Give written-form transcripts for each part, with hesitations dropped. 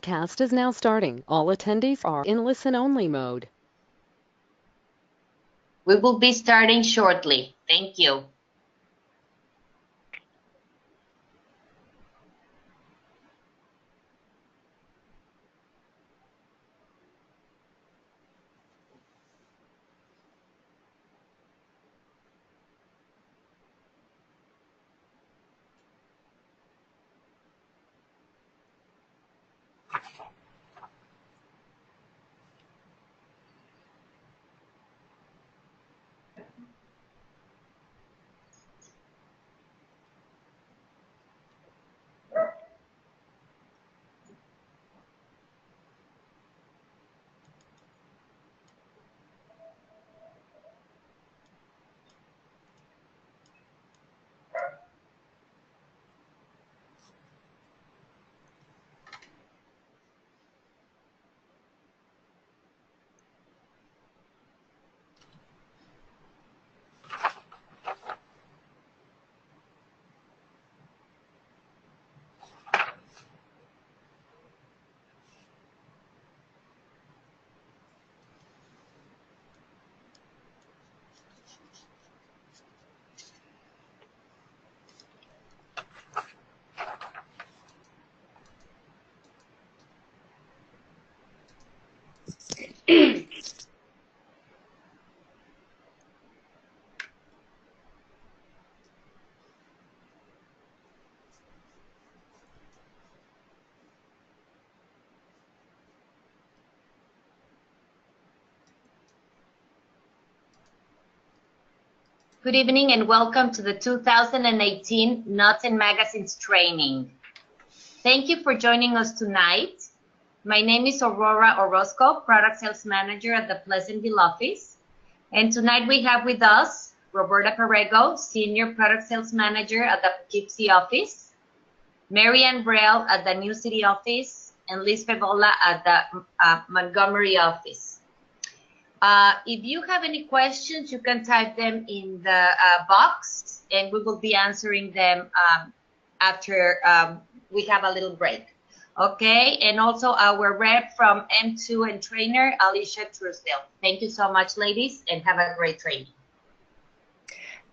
broadcast is now starting. All attendees are in listen-only mode. We will be starting shortly. Thank you. Good evening and welcome to the 2018 Nuts and Magazines training. Thank you for joining us tonight. My name is Aurora Orozco, Product Sales Manager at the Pleasantville office. And tonight we have with us Roberta Perrego, Senior Product Sales Manager at the Poughkeepsie office, Marianne Braille at the New City office, and Liz Fevola at the Montgomery office. If you have any questions, you can type them in the box, and we will be answering them after we have a little break. Okay, and also our rep from M2 and trainer, Alicia Truesdale. Thank you so much, ladies, and have a great training.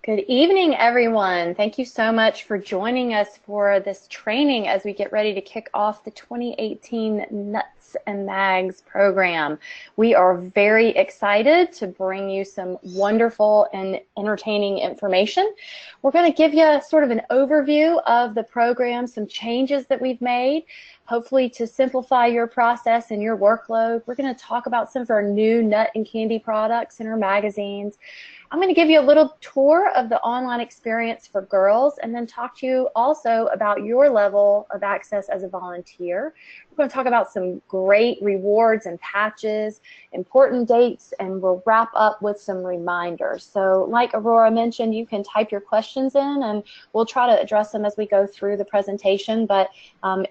Good evening, everyone. Thank you so much for joining us for this training as we get ready to kick off the 2018 Nuts and Mags program. We are very excited to bring you some wonderful and entertaining information. We're going to give you sort of an overview of the program, some changes that we've made, hopefully to simplify your process and your workload. We're going to talk about some of our new nut and candy products in our magazines. I'm going to give you a little tour of the online experience for girls and then talk to you also about your level of access as a volunteer. We're going to talk about some great rewards and patches, important dates, and we'll wrap up with some reminders. So like Aurora mentioned, you can type your questions in and we'll try to address them as we go through the presentation, but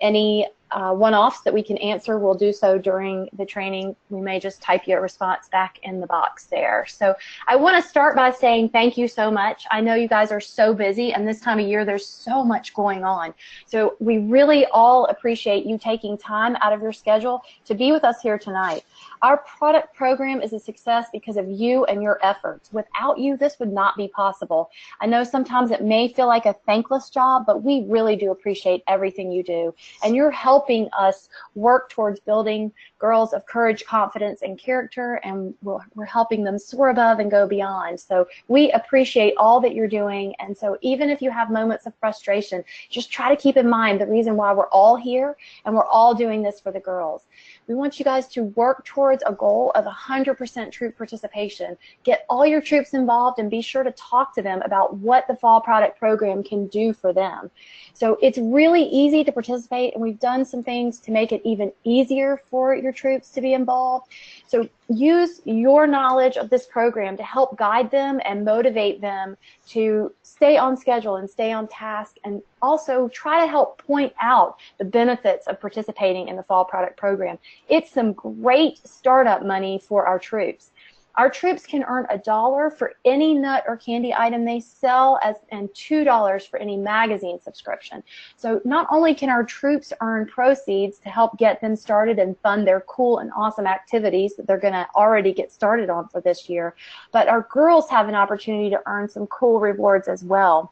any one-offs that we can answer, we'll do so during the training. We may just type your response back in the box there. So I want to start by saying thank you so much. I know you guys are so busy, and this time of year there's so much going on. So we really all appreciate you taking time out of your schedule to be with us here tonight. Our product program is a success because of you and your efforts. Without you, this would not be possible. I know sometimes it may feel like a thankless job, but we really do appreciate everything you do. And you're helping us work towards building girls of courage, confidence, and character, and we're helping them soar above and go beyond. So we appreciate all that you're doing. And so even if you have moments of frustration, just try to keep in mind the reason why we're all here and we're all doing this for the girls. We want you guys to work towards a goal of 100% troop participation. Get all your troops involved and be sure to talk to them about what the fall product program can do for them. So it's really easy to participate, and we've done some things to make it even easier for your troops to be involved. So use your knowledge of this program to help guide them and motivate them to stay on schedule and stay on task, and also try to help point out the benefits of participating in the fall product program. It's some great startup money for our troops. Our troops can earn $1 for any nut or candy item they sell, and $2 for any magazine subscription. So not only can our troops earn proceeds to help get them started and fund their cool and awesome activities that they're going to already get started on for this year, but our girls have an opportunity to earn some cool rewards as well.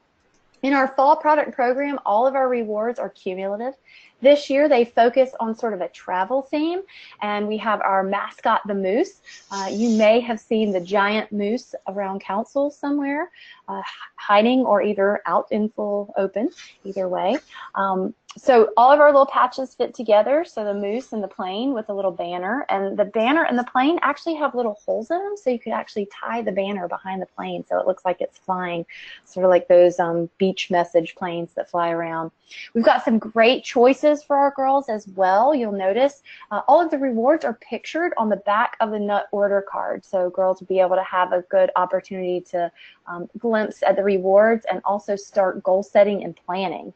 In our fall product program, all of our rewards are cumulative. This year, they focus on sort of a travel theme, and we have our mascot, the moose. You may have seen the giant moose around council somewhere, hiding or either out in full open, either way. So all of our little patches fit together, so the moose and the plane with a little banner, and the banner and the plane actually have little holes in them, so you could actually tie the banner behind the plane so it looks like it's flying, sort of like those beach message planes that fly around. We've got some great choices for our girls as well. You'll notice all of the rewards are pictured on the back of the nut order card, so girls will be able to have a good opportunity to glimpse at the rewards and also start goal setting and planning.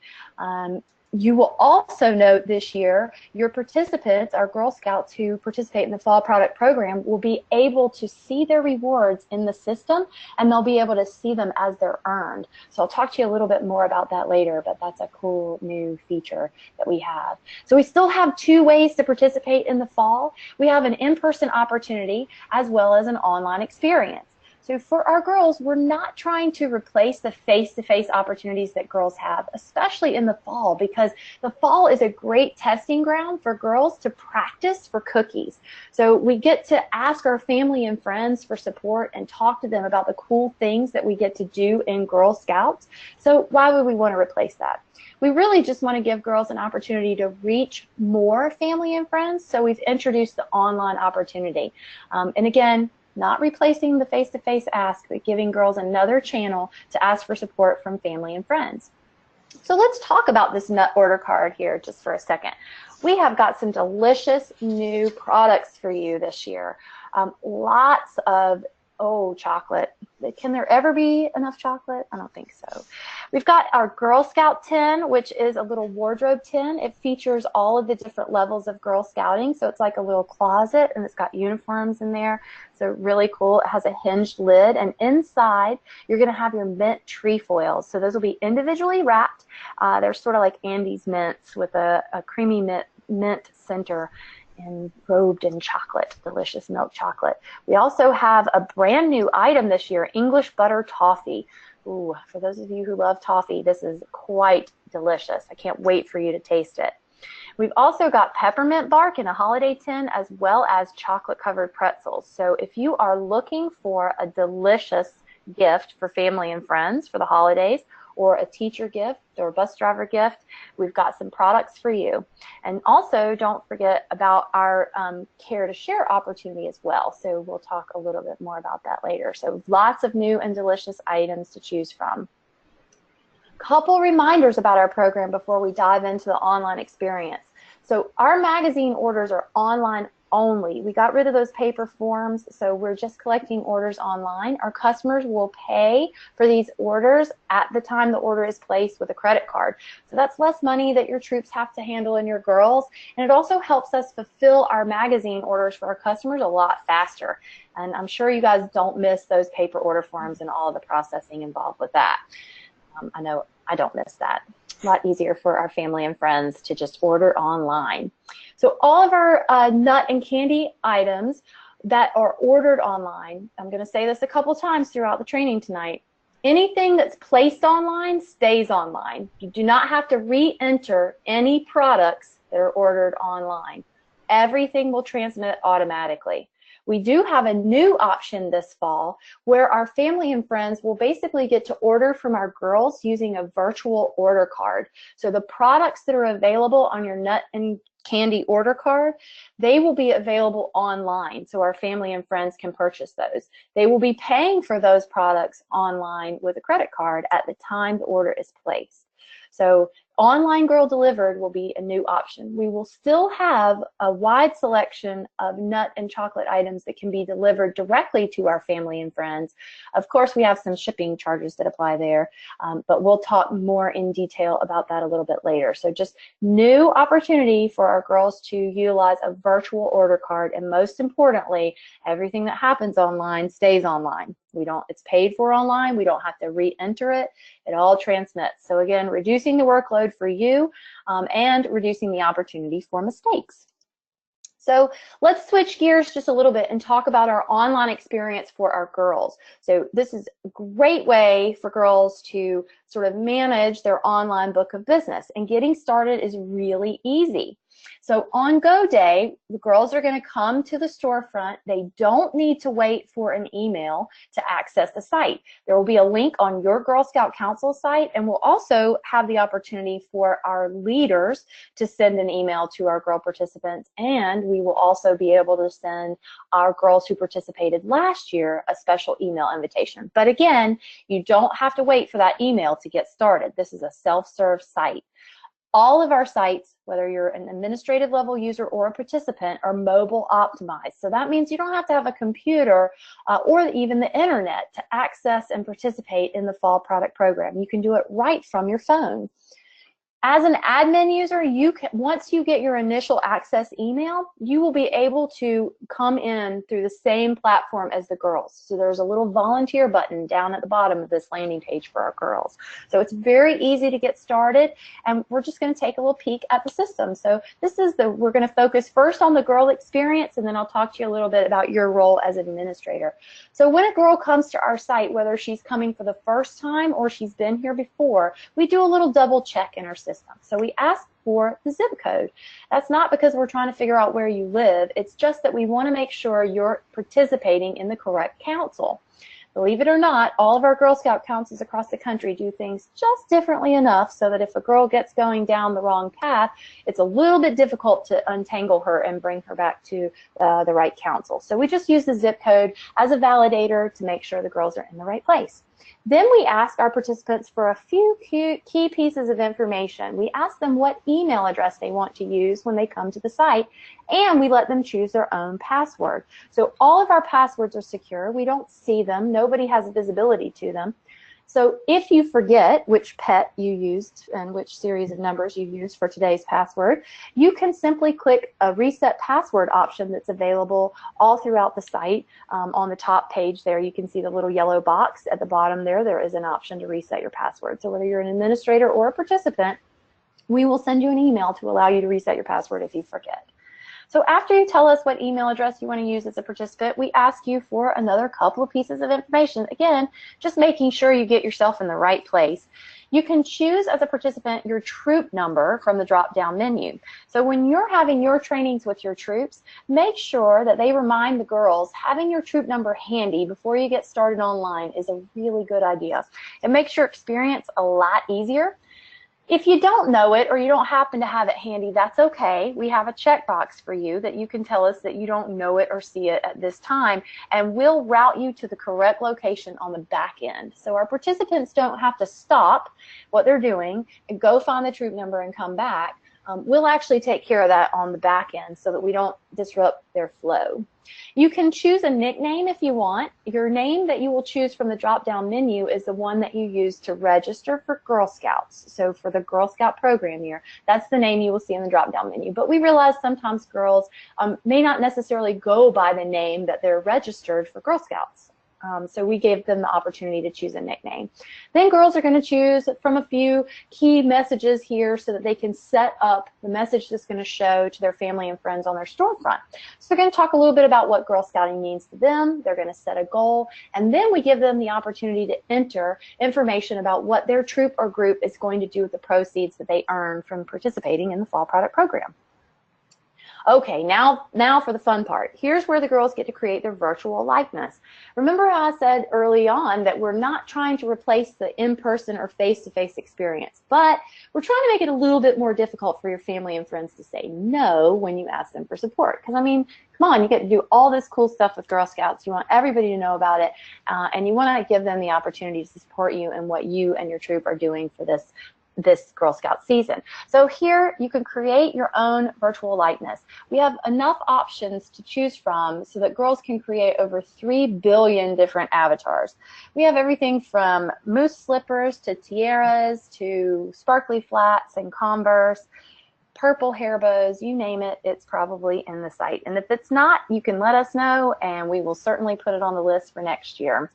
You will also note this year, your participants, our Girl Scouts who participate in the fall product program, will be able to see their rewards in the system, and they'll be able to see them as they're earned. So I'll talk to you a little bit more about that later, but that's a cool new feature that we have. So we still have 2 ways to participate in the fall. We have an in-person opportunity as well as an online experience. So for our girls, we're not trying to replace the face-to-face opportunities that girls have, especially in the fall, because the fall is a great testing ground for girls to practice for cookies. So we get to ask our family and friends for support and talk to them about the cool things that we get to do in Girl Scouts. So why would we want to replace that? We really just want to give girls an opportunity to reach more family and friends, so we've introduced the online opportunity. And again, not replacing the face-to-face ask, but giving girls another channel to ask for support from family and friends. So let's talk about this nut order card here just for a second. We have got some delicious new products for you this year. Lots of chocolate. Can there ever be enough chocolate? I don't think so. We've got our Girl Scout tin, which is a little wardrobe tin. It features all of the different levels of Girl Scouting, so it's like a little closet, and it's got uniforms in there. So really cool. It has a hinged lid, and inside you're going to have your mint trefoils. So those will be individually wrapped. They're sort of like Andes mints with a creamy mint center, and robed in chocolate, delicious milk chocolate. We also have a brand new item this year, English butter toffee. Ooh, for those of you who love toffee, this is quite delicious. I can't wait for you to taste it. We've also got peppermint bark in a holiday tin, as well as chocolate-covered pretzels. So if you are looking for a delicious gift for family and friends for the holidays, or a teacher gift or a bus driver gift, we've got some products for you. And also don't forget about our Care to Share opportunity as well. So we'll talk a little bit more about that later. So lots of new and delicious items to choose from. Couple reminders about our program before we dive into the online experience. So our magazine orders are online only. We got rid of those paper forms, so we're just collecting orders online. Our customers will pay for these orders at the time the order is placed with a credit card. So that's less money that your troops have to handle and your girls, and it also helps us fulfill our magazine orders for our customers a lot faster. And I'm sure you guys don't miss those paper order forms and all of the processing involved with that. I know I don't miss that. A lot easier for our family and friends to just order online. So all of our nut and candy items that are ordered online, I'm going to say this a couple times throughout the training tonight, anything that's placed online stays online. You do not have to re-enter any products that are ordered online. Everything will transmit automatically. We do have a new option this fall where our family and friends will basically get to order from our girls using a virtual order card. So the products that are available on your nut and candy order card, they will be available online so our family and friends can purchase those. They will be paying for those products online with a credit card at the time the order is placed. So Online Girl Delivered will be a new option. We will still have a wide selection of nut and chocolate items that can be delivered directly to our family and friends. Of course, we have some shipping charges that apply there, but we'll talk more in detail about that a little bit later. So just new opportunity for our girls to utilize a virtual order card, and most importantly, everything that happens online stays online. It's paid for online. We don't have to re-enter it. It all transmits. So again, reducing the workload for you and reducing the opportunity for mistakes. So let's switch gears just a little bit and talk about our online experience for our girls. So this is a great way for girls to sort of manage their online book of business, and getting started is really easy. So on Go Day, the girls are going to come to the storefront. They don't need to wait for an email to access the site. There will be a link on your Girl Scout Council site, and we'll also have the opportunity for our leaders to send an email to our girl participants, and we will also be able to send our girls who participated last year a special email invitation. But again, you don't have to wait for that email to get started. This is a self-serve site. All of our sites, whether you're an administrative level user or a participant, are mobile optimized. So that means you don't have to have a computer or even the internet to access and participate in the fall product program. You can do it right from your phone. As an admin user, once you get your initial access email, you will be able to come in through the same platform as the girls. So there's a little volunteer button down at the bottom of this landing page for our girls. So it's very easy to get started, and we're just going to take a little peek at the system. So we're going to focus first on the girl experience, and then I'll talk to you a little bit about your role as an administrator. So when a girl comes to our site, whether she's coming for the first time or she's been here before, we do a little double check in our system. So we ask for the zip code. That's not because we're trying to figure out where you live. It's just that we want to make sure you're participating in the correct council. Believe it or not, all of our Girl Scout councils across the country do things just differently enough so that if a girl gets going down the wrong path, it's a little bit difficult to untangle her and bring her back to the right council. So we just use the zip code as a validator to make sure the girls are in the right place. Then we ask our participants for a few key pieces of information. We ask them what email address they want to use when they come to the site, and we let them choose their own password. So all of our passwords are secure. We don't see them. Nobody has visibility to them. So if you forget which pet you used and which series of numbers you used for today's password, you can simply click a reset password option that's available all throughout the site. On the top page there, you can see the little yellow box. At the bottom there is an option to reset your password. So whether you're an administrator or a participant, we will send you an email to allow you to reset your password if you forget. So after you tell us what email address you want to use as a participant, we ask you for another couple of pieces of information. Again, just making sure you get yourself in the right place. You can choose as a participant your troop number from the drop-down menu. So when you're having your trainings with your troops, make sure that they remind the girls having your troop number handy before you get started online is a really good idea. It makes your experience a lot easier. If you don't know it or you don't happen to have it handy, that's okay. We have a checkbox for you that you can tell us that you don't know it or see it at this time, and we'll route you to the correct location on the back end. So our participants don't have to stop what they're doing and go find the troop number and come back. We'll actually take care of that on the back end so that we don't disrupt their flow. You can choose a nickname if you want. Your name that you will choose from the drop-down menu is the one that you use to register for Girl Scouts. So for the Girl Scout program year, that's the name you will see in the drop-down menu. But we realize sometimes girls may not necessarily go by the name that they're registered for Girl Scouts. So we gave them the opportunity to choose a nickname. Then girls are going to choose from a few key messages here so that they can set up the message that's going to show to their family and friends on their storefront. So they're going to talk a little bit about what Girl Scouting means to them. They're going to set a goal, and then we give them the opportunity to enter information about what their troop or group is going to do with the proceeds that they earn from participating in the fall product program. Okay, now for the fun part. Here's where the girls get to create their virtual likeness. Remember how I said early on that we're not trying to replace the in-person or face-to-face experience, but we're trying to make it a little bit more difficult for your family and friends to say no when you ask them for support. Because, I mean, come on, you get to do all this cool stuff with Girl Scouts. You want everybody to know about it, and you want to give them the opportunity to support you in what you and your troop are doing for this this Girl Scout season. So here you can create your own virtual likeness. We have enough options to choose from so that girls can create over 3 billion different avatars. We have everything from moose slippers to tiaras to sparkly flats and Converse, purple hair bows, you name it, it's probably in the site. And if it's not, you can let us know and we will certainly put it on the list for next year.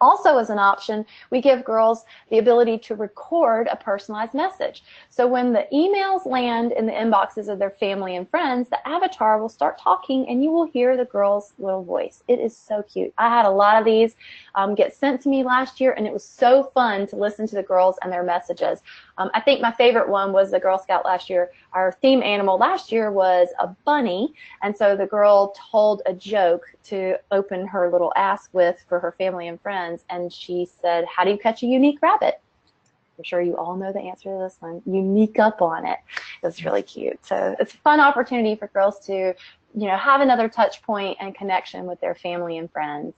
Also, as an option, we give girls the ability to record a personalized message. So when the emails land in the inboxes of their family and friends, the avatar will start talking and you will hear the girl's little voice. It is so cute. I had a lot of these get sent to me last year, and it was so fun to listen to the girls and their messages. I think my favorite one was the Girl Scout last year. Our theme animal last year was a bunny, and so the girl told a joke to open her little ask with for her family and friends, and she said, "How do you catch a unique rabbit?" I'm sure you all know the answer to this one. Unique up on it. It's really cute. So it's a fun opportunity for girls to, have another touch point and connection with their family and friends.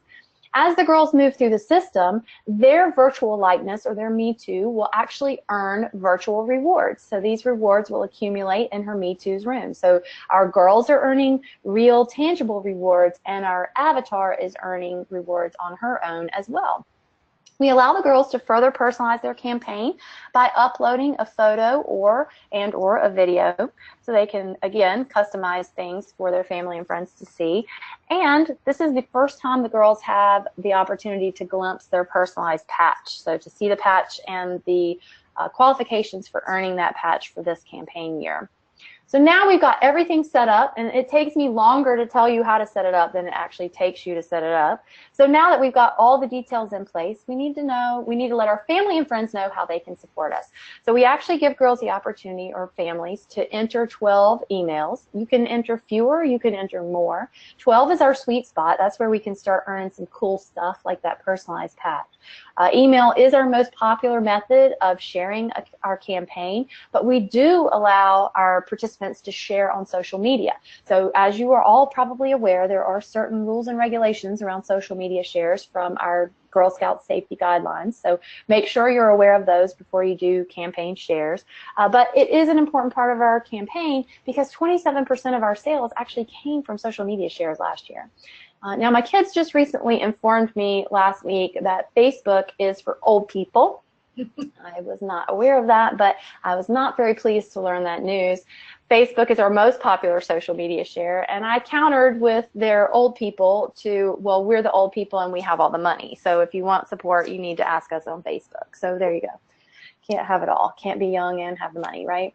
As the girls move through the system, their virtual likeness or their Me2 will actually earn virtual rewards. So these rewards will accumulate in her Me2's room. So our girls are earning real, tangible rewards, and our avatar is earning rewards on her own as well. We allow the girls to further personalize their campaign by uploading a photo or a video so they can, again, customize things for their family and friends to see. And this is the first time the girls have the opportunity to glimpse their personalized patch, so to see the patch and the qualifications for earning that patch for this campaign year. So now we've got everything set up, and it takes me longer to tell you how to set it up than it actually takes you to set it up. So now that we've got all the details in place, we need to let our family and friends know how they can support us. So we actually give girls the opportunity, or families, to enter 12 emails. You can enter fewer, you can enter more. 12 is our sweet spot. That's where we can start earning some cool stuff like that personalized patch. Email is our most popular method of sharing our campaign, but we do allow our participants to share on social media. So as you are all probably aware, there are certain rules and regulations around social media shares from our Girl Scout safety guidelines. So make sure you're aware of those before you do campaign shares. But it is an important part of our campaign because 27% of our sales actually came from social media shares last year. Now, my kids just recently informed me last week that Facebook is for old people. I was not aware of that, but I was not very pleased to learn that news. Facebook is our most popular social media share, and I countered with their old people to, well, we're the old people and we have all the money. So if you want support, you need to ask us on Facebook. So there you go. Can't have it all. Can't be young and have the money, right?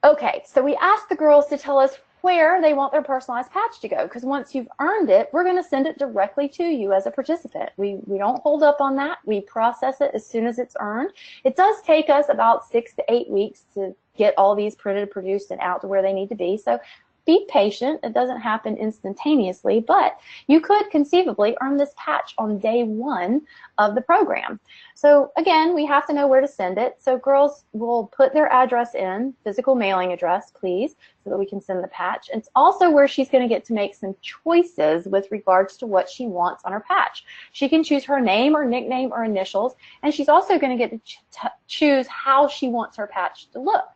Okay, so we asked the girls to tell us where they want their personalized patch to go, because once you've earned it, we're going to send it directly to you as a participant. We don't hold up on that. We process it as soon as it's earned. It does take us about 6 to 8 weeks to get all these printed, produced, and out to where they need to be. So be patient. It doesn't happen instantaneously, but you could conceivably earn this patch on day 1 of the program. So again, we have to know where to send it. So girls will put their address in, physical mailing address, please, so that we can send the patch. It's also where she's going to get to make some choices with regards to what she wants on her patch. She can choose her name or nickname or initials, and she's also going to get to choose how she wants her patch to look.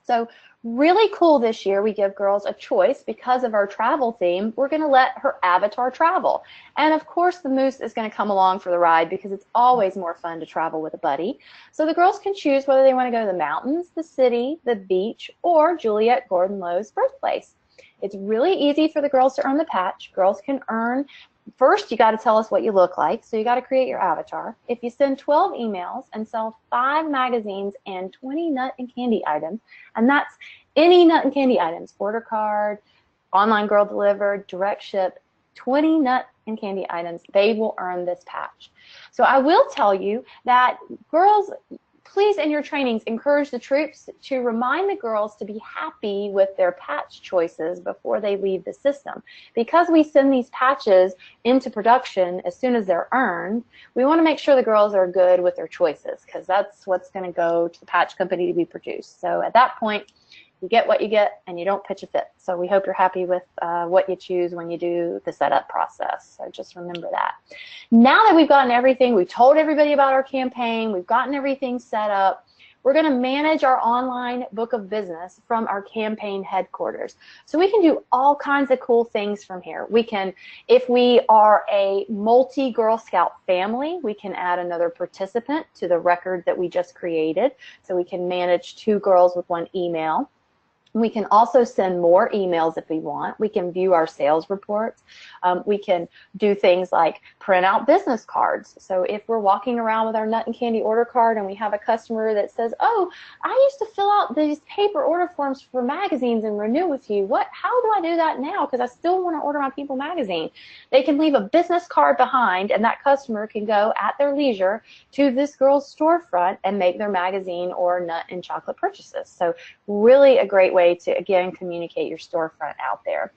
So really cool this year, we give girls a choice. Because of our travel theme, we're going to let her avatar travel. And of course, the moose is going to come along for the ride because it's always more fun to travel with a buddy. So the girls can choose whether they want to go to the mountains, the city, the beach, or Juliet Gordon Lowe's birthplace. It's really easy for the girls to earn the patch. Girls can earn. First, you got to tell us what you look like, so you got to create your avatar. If you send 12 emails and sell 5 magazines and 20 nut and candy items, and that's any nut and candy items, order card, online girl delivered, direct ship, 20 nut and candy items, they will earn this patch. So I will tell you that girls, please in your trainings encourage the troops to remind the girls to be happy with their patch choices before they leave the system. Because we send these patches into production as soon as they're earned, we want to make sure the girls are good with their choices because that's what's going to go to the patch company to be produced. So at that point, You get what you get, and you don't pitch a fit. So we hope you're happy with what you choose when you do the setup process. So just remember that. Now that we've gotten everything, we've told everybody about our campaign, we've gotten everything set up, we're going to manage our online book of business from our campaign headquarters. So we can do all kinds of cool things from here. We can, if we are a multi-Girl Scout family, we can add another participant to the record that we just created. So we can manage 2 girls with 1 email. We can also send more emails if we want. We can view our sales reports. We can do things like print out business cards. So if we're walking around with our nut and candy order card and we have a customer that says, oh, I used to fill out these paper order forms for magazines and renew with you. How do I do that now? Because I still want to order my People magazine. They can leave a business card behind, and that customer can go at their leisure to this girl's storefront and make their magazine or nut and chocolate purchases. So really a great way to, again, communicate your storefront out there.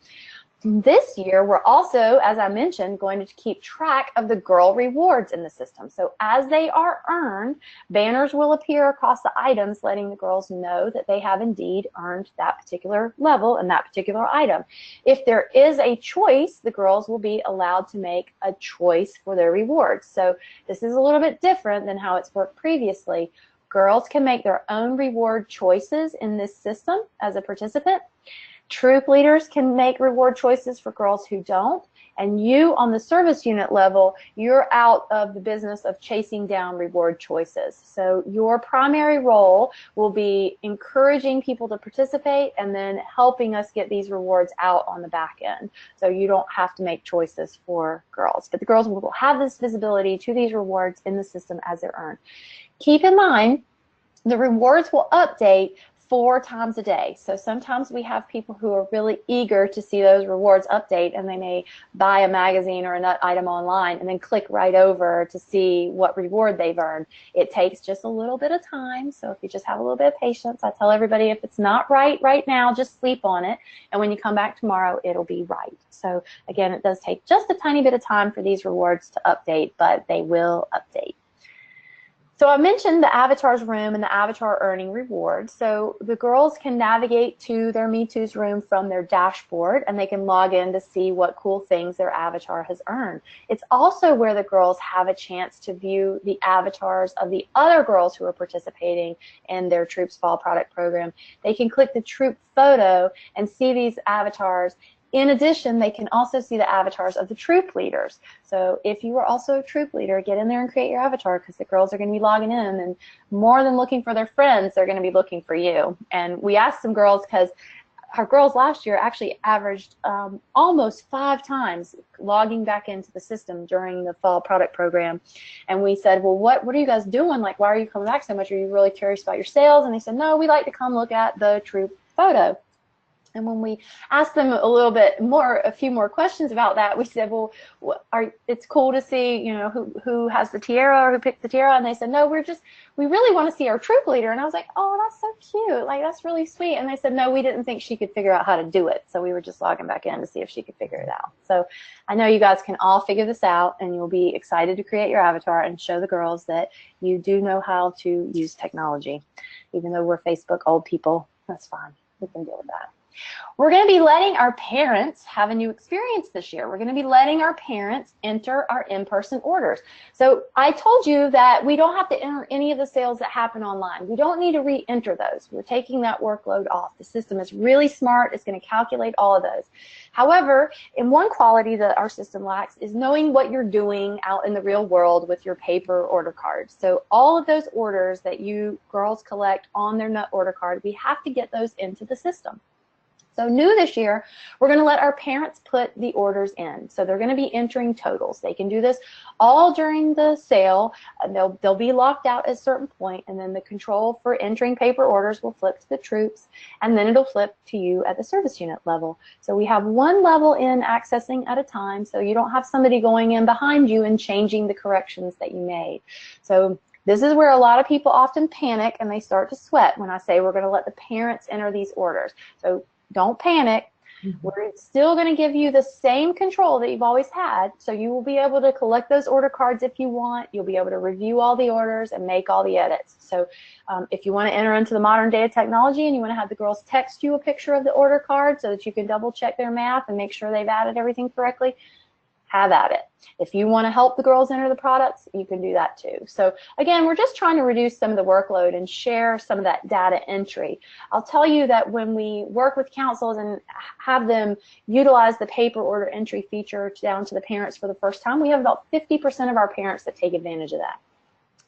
This year, we're also, as I mentioned, going to keep track of the girl rewards in the system. So as they are earned, banners will appear across the items letting the girls know that they have indeed earned that particular level and that particular item. If there is a choice, the girls will be allowed to make a choice for their rewards. So this is a little bit different than how it's worked previously. Girls can make their own reward choices in this system as a participant. Troop leaders can make reward choices for girls who don't. And you on the service unit level, you're out of the business of chasing down reward choices. So your primary role will be encouraging people to participate and then helping us get these rewards out on the back end. So you don't have to make choices for girls. But the girls will have this visibility to these rewards in the system as they're earned. Keep in mind, the rewards will update 4 times a day. So sometimes we have people who are really eager to see those rewards update, and they may buy a magazine or a nut item online and then click right over to see what reward they've earned. It takes just a little bit of time, so if you just have a little bit of patience, I tell everybody if it's not right now, just sleep on it, and when you come back tomorrow, it'll be right. So again, it does take just a tiny bit of time for these rewards to update, but they will update. So I mentioned the avatars room and the avatar earning rewards. So the girls can navigate to their Me2's room from their dashboard, and they can log in to see what cool things their avatar has earned. It's also where the girls have a chance to view the avatars of the other girls who are participating in their Troops Fall product program. They can click the troop photo and see these avatars. In addition, they can also see the avatars of the troop leaders. So if you are also a troop leader, get in there and create your avatar, because the girls are going to be logging in, and more than looking for their friends, they're going to be looking for you. And we asked some girls, because our girls last year actually averaged almost 5 times logging back into the system during the fall product program. And we said, well, what are you guys doing? Like, why are you coming back so much? Are you really curious about your sales? And they said, no, we like to come look at the troop photo. And when we asked them a few more questions about that, we said, well, it's cool to see, you know, who has the tiara or who picked the tiara. And they said, no, we really want to see our troop leader. And I was like, oh, that's so cute. Like, that's really sweet. And they said, no, we didn't think she could figure out how to do it. So we were just logging back in to see if she could figure it out. So I know you guys can all figure this out, and you'll be excited to create your avatar and show the girls that you do know how to use technology. Even though we're Facebook old people, that's fine. We can deal with that. We're going to be letting our parents have a new experience this year. We're going to be letting our parents enter our in-person orders. So I told you that we don't have to enter any of the sales that happen online. We don't need to re-enter those. We're taking that workload off. The system is really smart. It's going to calculate all of those. However, in one quality that our system lacks is knowing what you're doing out in the real world with your paper order cards. So all of those orders that you girls collect on their nut order card, we have to get those into the system. So new this year, we're going to let our parents put the orders in. So they're going to be entering totals. They can do this all during the sale. They'll be locked out at a certain point, and then the control for entering paper orders will flip to the troops, and then it'll flip to you at the service unit level. So we have one level in accessing at a time, so you don't have somebody going in behind you and changing the corrections that you made. So this is where a lot of people often panic and they start to sweat when I say we're going to let the parents enter these orders. So don't panic. We're still going to give you the same control that you've always had. So you will be able to collect those order cards if you want. You'll be able to review all the orders and make all the edits. So if you want to enter into the modern day of technology and you want to have the girls text you a picture of the order card so that you can double check their math and make sure they've added everything correctly, have at it. If you want to help the girls enter the products, you can do that too. So again, we're just trying to reduce some of the workload and share some of that data entry. I'll tell you that when we work with councils and have them utilize the paper order entry feature down to the parents for the first time, we have about 50% of our parents that take advantage of that.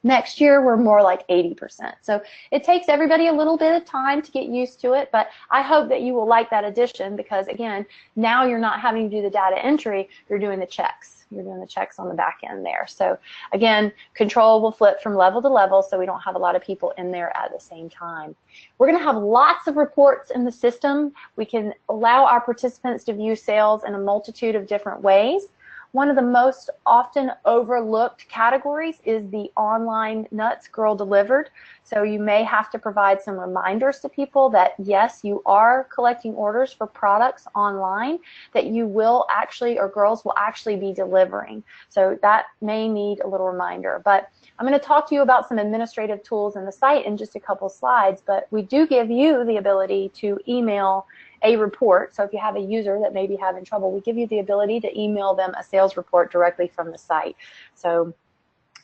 Next year, we're more like 80%. So it takes everybody a little bit of time to get used to it, but I hope that you will like that addition because, again, now you're not having to do the data entry, you're doing the checks. You're doing the checks on the back end there. So, again, control will flip from level to level so we don't have a lot of people in there at the same time. We're going to have lots of reports in the system. We can allow our participants to view sales in a multitude of different ways. One of the most often overlooked categories is the online NUTS Girl Delivered. So you may have to provide some reminders to people that yes, you are collecting orders for products online that you will actually, or girls will actually be delivering. So that may need a little reminder. But I'm going to talk to you about some administrative tools in the site in just a couple slides, but we do give you the ability to email a report. So if you have a user that may be having trouble, we give you the ability to email them a sales report directly from the site. So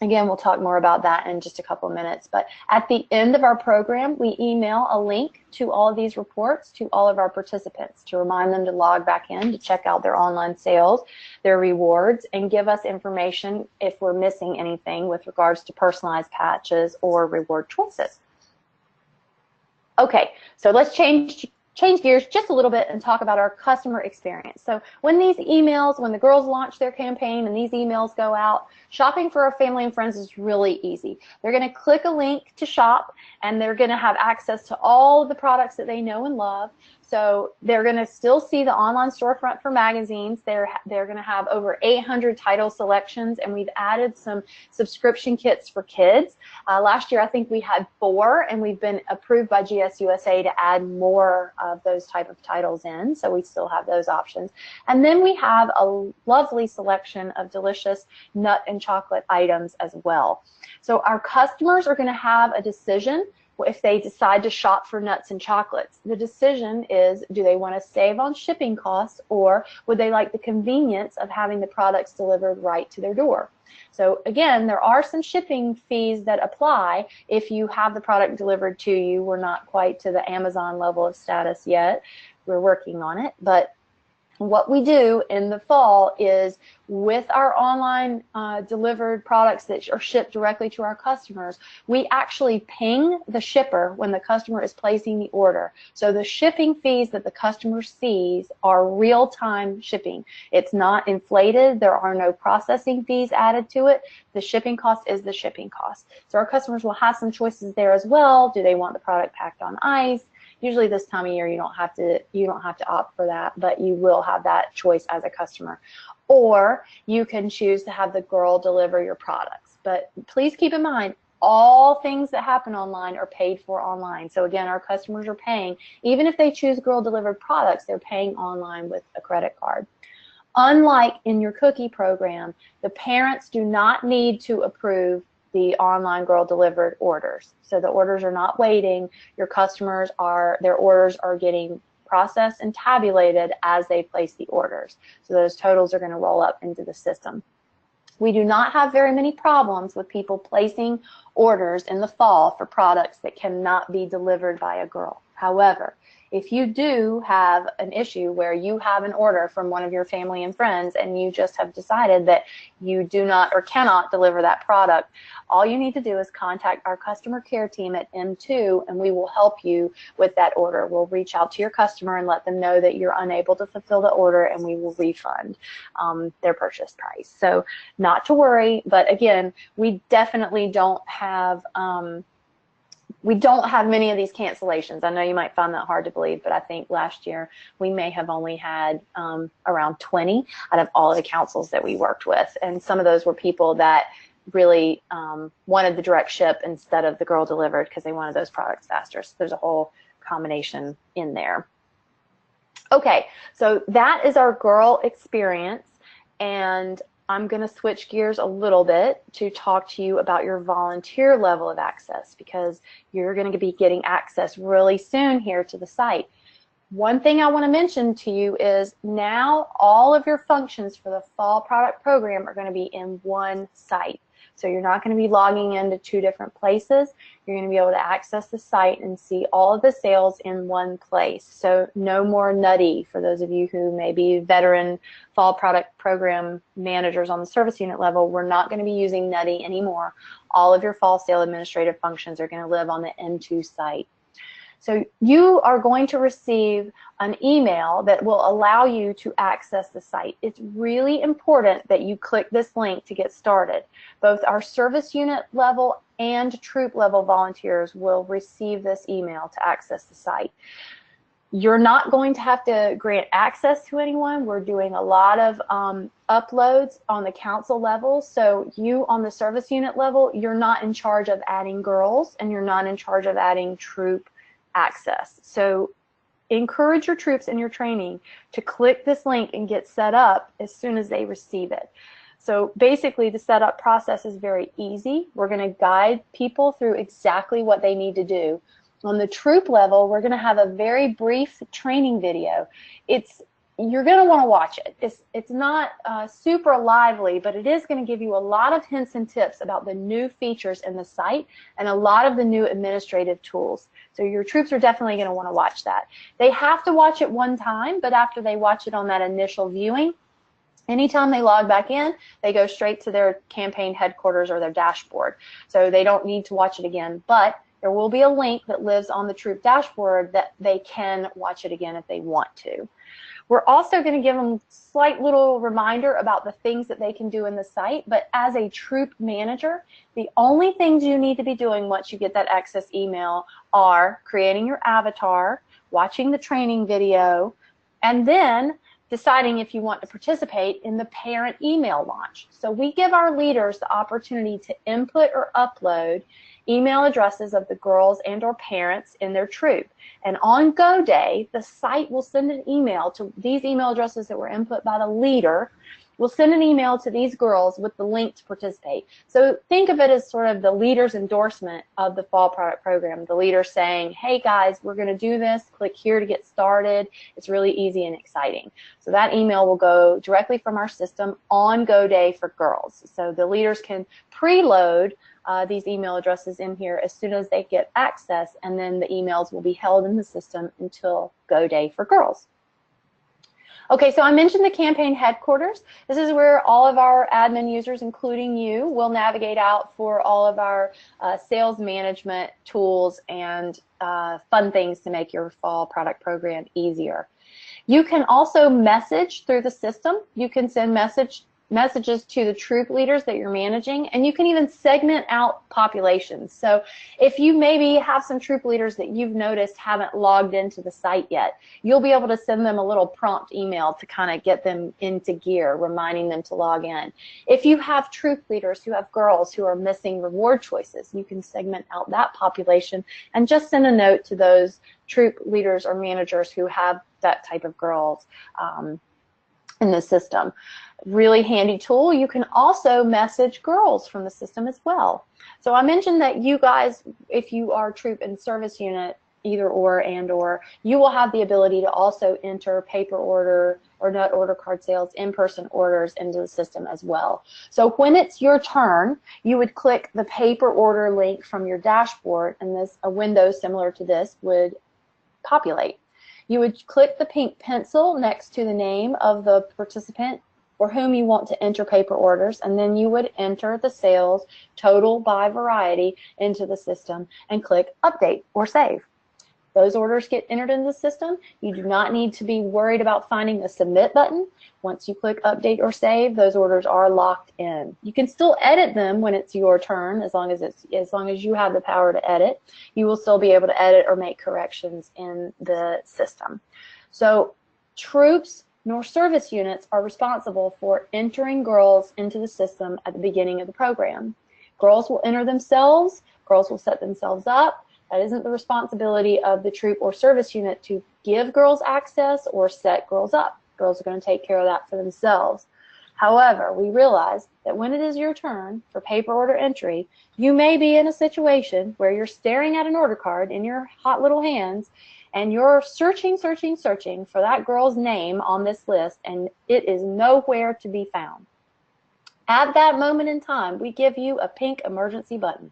again, we'll talk more about that in just a couple minutes. But at the end of our program, we email a link to all of these reports to all of our participants to remind them to log back in to check out their online sales, their rewards, and give us information if we're missing anything with regards to personalized patches or reward choices. Okay, so let's change gears just a little bit and talk about our customer experience. So when these emails, when the girls launch their campaign and these emails go out, shopping for our family and friends is really easy. They're going to click a link to shop and they're going to have access to all of the products that they know and love. So they're going to still see the online storefront for magazines. They're going to have over 800 title selections, and we've added some subscription kits for kids. Last year, I think we had 4, and we've been approved by GSUSA to add more of those type of titles in, so we still have those options. And then we have a lovely selection of delicious nut and chocolate items as well. So our customers are going to have a decision if they decide to shop for nuts and chocolates. The decision is, do they want to save on shipping costs, or would they like the convenience of having the products delivered right to their door? So again, there are some shipping fees that apply if you have the product delivered to you. We're not quite to the Amazon level of status yet. We're working on it, but what we do in the fall is with our online delivered products that are shipped directly to our customers, we actually ping the shipper when the customer is placing the order. So the shipping fees that the customer sees are real-time shipping. It's not inflated. There are no processing fees added to it. The shipping cost is the shipping cost. So our customers will have some choices there as well. Do they want the product packed on ice? Usually this time of year you don't have to opt for that, but you will have that choice as a customer. Or you can choose to have the girl deliver your products. But please keep in mind, all things that happen online are paid for online. So again, our customers are paying. Even if they choose girl delivered products, they're paying online with a credit card. Unlike in your cookie program, the parents do not need to approve the online girl delivered orders. So the orders are not waiting. Your customers their orders are getting processed and tabulated as they place the orders. So those totals are going to roll up into the system. We do not have very many problems with people placing orders in the fall for products that cannot be delivered by a girl. However, if you do have an issue where you have an order from one of your family and friends and you just have decided that you do not or cannot deliver that product, all you need to do is contact our customer care team at M2 and we will help you with that order. We'll reach out to your customer and let them know that you're unable to fulfill the order, and we will refund their purchase price. So not to worry, but again, we definitely don't have many of these cancellations. I know you might find that hard to believe, but I think last year we may have only had around 20 out of all of the councils that we worked with. And some of those were people that really wanted the direct ship instead of the girl delivered because they wanted those products faster. So there's a whole combination in there. Okay, so that is our girl experience, and I'm going to switch gears a little bit to talk to you about your volunteer level of access, because you're going to be getting access really soon here to the site. One thing I want to mention to you is now all of your functions for the fall product program are going to be in one site. So you're not going to be logging into 2 different places. You're going to be able to access the site and see all of the sales in one place. So no more nutty for those of you who may be veteran fall product program managers on the service unit level. We're not going to be using nutty anymore. All of your fall sale administrative functions are going to live on the M2 site. So you are going to receive an email that will allow you to access the site. It's really important that you click this link to get started. Both our service unit level and troop level volunteers will receive this email to access the site. You're not going to have to grant access to anyone. We're doing a lot of uploads on the council level. So you on the service unit level, you're not in charge of adding girls, and you're not in charge of adding troop access. So encourage your troops in your training to click this link and get set up as soon as they receive it. So basically the setup process is very easy. We're going to guide people through exactly what they need to do. On the troop level, we're going to have a very brief training video. You're going to want to watch it. It's not super lively, but it is going to give you a lot of hints and tips about the new features in the site and a lot of the new administrative tools. So your troops are definitely going to want to watch that. They have to watch it one time, but after they watch it on that initial viewing, anytime they log back in, they go straight to their campaign headquarters or their dashboard. So they don't need to watch it again, but there will be a link that lives on the troop dashboard that they can watch it again if they want to. We're also going to give them a slight little reminder about the things that they can do in the site, but as a troop manager, the only things you need to be doing once you get that access email are creating your avatar, watching the training video, and then deciding if you want to participate in the parent email launch. So we give our leaders the opportunity to input or upload email addresses of the girls and or parents in their troop. And on go day, the site will send an email to these email addresses that were input by the leader. We'll send an email to these girls with the link to participate. So think of it as sort of the leader's endorsement of the fall product program. The leader saying, hey guys, we're going to do this. Click here to get started. It's really easy and exciting. So that email will go directly from our system on go day for girls. So the leaders can preload these email addresses in here as soon as they get access, and then the emails will be held in the system until go day for girls. Okay, so I mentioned the campaign headquarters. This is where all of our admin users, including you, will navigate out for all of our sales management tools and fun things to make your fall product program easier. You can also message through the system. You can send messages to the troop leaders that you're managing, and you can even segment out populations. So if you maybe have some troop leaders that you've noticed haven't logged into the site yet, you'll be able to send them a little prompt email to kind of get them into gear, reminding them to log in. If you have troop leaders who have girls who are missing reward choices, you can segment out that population and just send a note to those troop leaders or managers who have that type of girls in the system. Really handy tool. You can also message girls from the system as well. So I mentioned that you guys, if you are troop and service unit, either or and or, you will have the ability to also enter paper order or NUT order card sales, in-person orders into the system as well. So when it's your turn, you would click the paper order link from your dashboard, and a window similar to this would populate. You would click the pink pencil next to the name of the participant for whom you want to enter paper orders, and then you would enter the sales total by variety into the system and click update or save. Those orders get entered into the system. You do not need to be worried about finding the submit button. Once you click update or save, those orders are locked in. You can still edit them when it's your turn, as long as you have the power to edit. You will still be able to edit or make corrections in the system. So troops nor service units are responsible for entering girls into the system at the beginning of the program. Girls will enter themselves, girls will set themselves up, That isn't the responsibility of the troop or service unit to give girls access or set girls up. Girls are going to take care of that for themselves. However, we realize that when it is your turn for paper order entry, you may be in a situation where you're staring at an order card in your hot little hands and you're searching for that girl's name on this list, and it is nowhere to be found. At that moment in time, we give you a pink emergency button.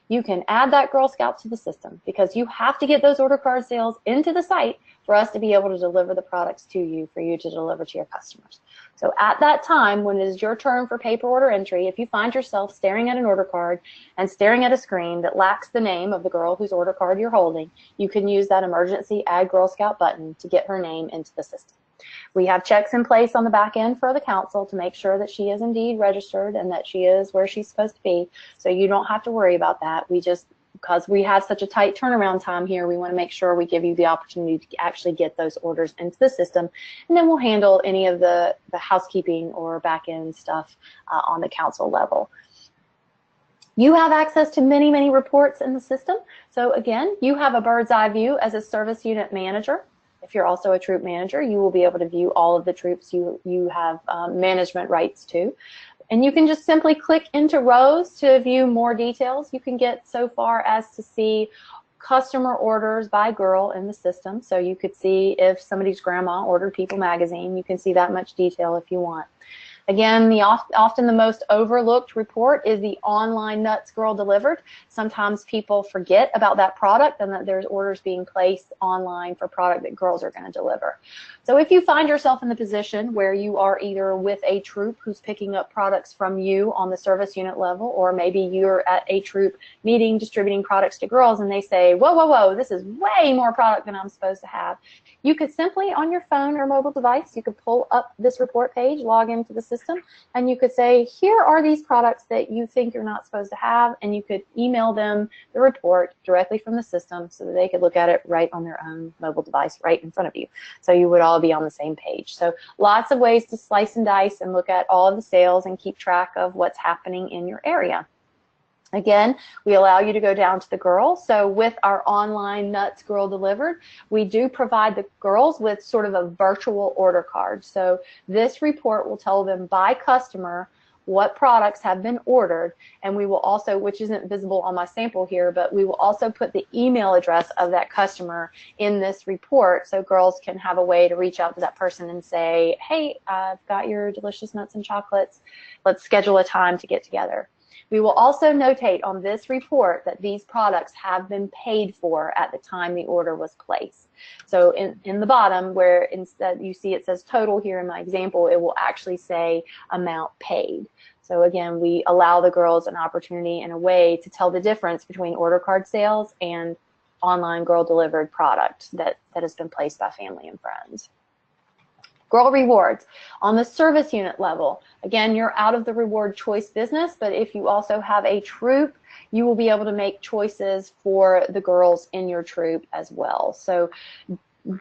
You can add that Girl Scout to the system because you have to get those order card sales into the site for us to be able to deliver the products to you, for you to deliver to your customers. So at that time, when it is your turn for paper order entry, if you find yourself staring at an order card and staring at a screen that lacks the name of the girl whose order card you're holding, you can use that emergency Add Girl Scout button to get her name into the system. We have checks in place on the back end for the council to make sure that she is indeed registered and that she is where she's supposed to be. So you don't have to worry about that. We just, because we have such a tight turnaround time here, we want to make sure we give you the opportunity to actually get those orders into the system, and then we'll handle any of the housekeeping or back end stuff on the council level. You have access to many, many reports in the system. So again, you have a bird's eye view as a service unit manager. If you're also a troop manager, you will be able to view all of the troops you have management rights to. And you can just simply click into rows to view more details. You can get so far as to see customer orders by girl in the system. So you could see if somebody's grandma ordered People magazine. You can see that much detail if you want. Again, often the most overlooked report is the online Nuts Girl Delivered. Sometimes people forget about that product and that there's orders being placed online for product that girls are going to deliver. So if you find yourself in the position where you are either with a troop who's picking up products from you on the service unit level, or maybe you're at a troop meeting distributing products to girls and they say, whoa, whoa, whoa, this is way more product than I'm supposed to have, you could simply on your phone or mobile device, you could pull up this report page, log into the system, and you could say, here are these products that you think you're not supposed to have, and you could email them the report directly from the system so that they could look at it right on their own mobile device right in front of you. So you would all be on the same page. So lots of ways to slice and dice and look at all of the sales and keep track of what's happening in your area. Again, we allow you to go down to the girls. So with our online Nuts Girl Delivered, we do provide the girls with sort of a virtual order card. So this report will tell them by customer what products have been ordered, and we will also, which isn't visible on my sample here, but we will also put the email address of that customer in this report so girls can have a way to reach out to that person and say, hey, I've got your delicious nuts and chocolates. Let's schedule a time to get together. We will also notate on this report that these products have been paid for at the time the order was placed. So in the bottom, where instead you see it says total here in my example, it will actually say amount paid. So again, we allow the girls an opportunity and a way to tell the difference between order card sales and online girl delivered product that has been placed by family and friends. Girl rewards. On the service unit level, again, you're out of the reward choice business, but if you also have a troop, you will be able to make choices for the girls in your troop as well. So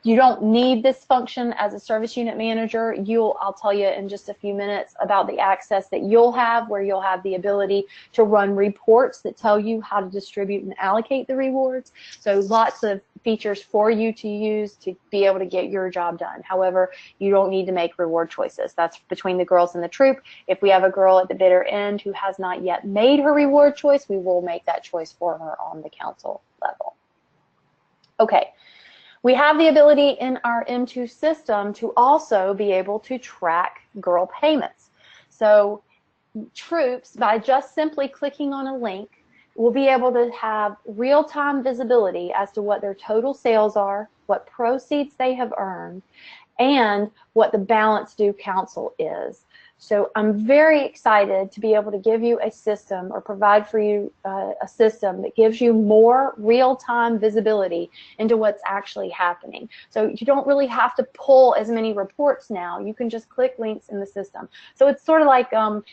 you don't need this function as a service unit manager. I'll tell you in just a few minutes about the access that you'll have, where you'll have the ability to run reports that tell you how to distribute and allocate the rewards. So lots of features for you to use to be able to get your job done. However, you don't need to make reward choices. That's between the girls and the troop. If we have a girl at the bitter end who has not yet made her reward choice, we will make that choice for her on the council level. Okay. We have the ability in our M2 system to also be able to track girl payments. So troops, by just simply clicking on a link, will be able to have real-time visibility as to what their total sales are, what proceeds they have earned, and what the balance due council is. So I'm very excited to be able to give you a system or provide for you a system that gives you more real-time visibility into what's actually happening. So you don't really have to pull as many reports now. You can just click links in the system. So it's sort of like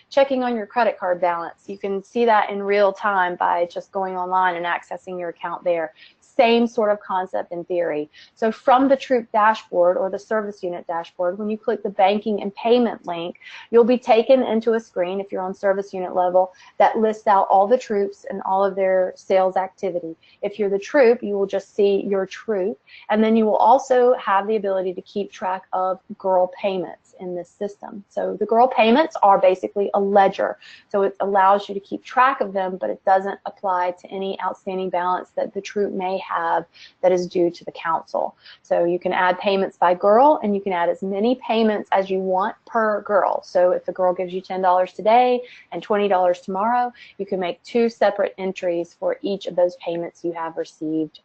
checking on your credit card balance. You can see that in real time by just going online and accessing your account there. same sort of concept in theory. So from the troop dashboard or the service unit dashboard, when you click the banking and payment link, you'll be taken into a screen, if you're on service unit level, that lists out all the troops and all of their sales activity. If you're the troop, you will just see your troop, and then you will also have the ability to keep track of girl payments in this system. So the girl payments are basically a ledger. So it allows you to keep track of them, but it doesn't apply to any outstanding balance that the troop may have that is due to the council. So you can add payments by girl, and you can add as many payments as you want per girl. So if the girl gives you $10 today and $20 tomorrow, you can make 2 separate entries for each of those payments you have received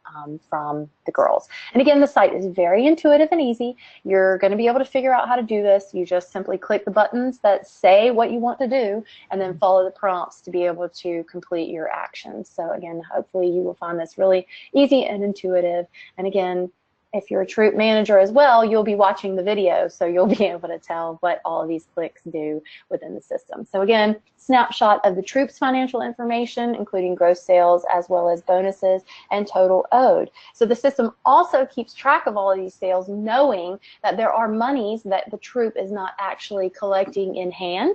from the girls. And again, the site is very intuitive and easy. You're going to be able to figure out how to do this. You just simply click the buttons that say what you want to do, and then follow the prompts to be able to complete your actions. So again, hopefully you will find this really easy and intuitive. And again, if you're a troop manager as well, you'll be watching the video, so you'll be able to tell what all of these clicks do within the system. So again, snapshot of the troops' financial information, including gross sales as well as bonuses and total owed. So the system also keeps track of all of these sales, knowing that there are monies that the troop is not actually collecting in hand,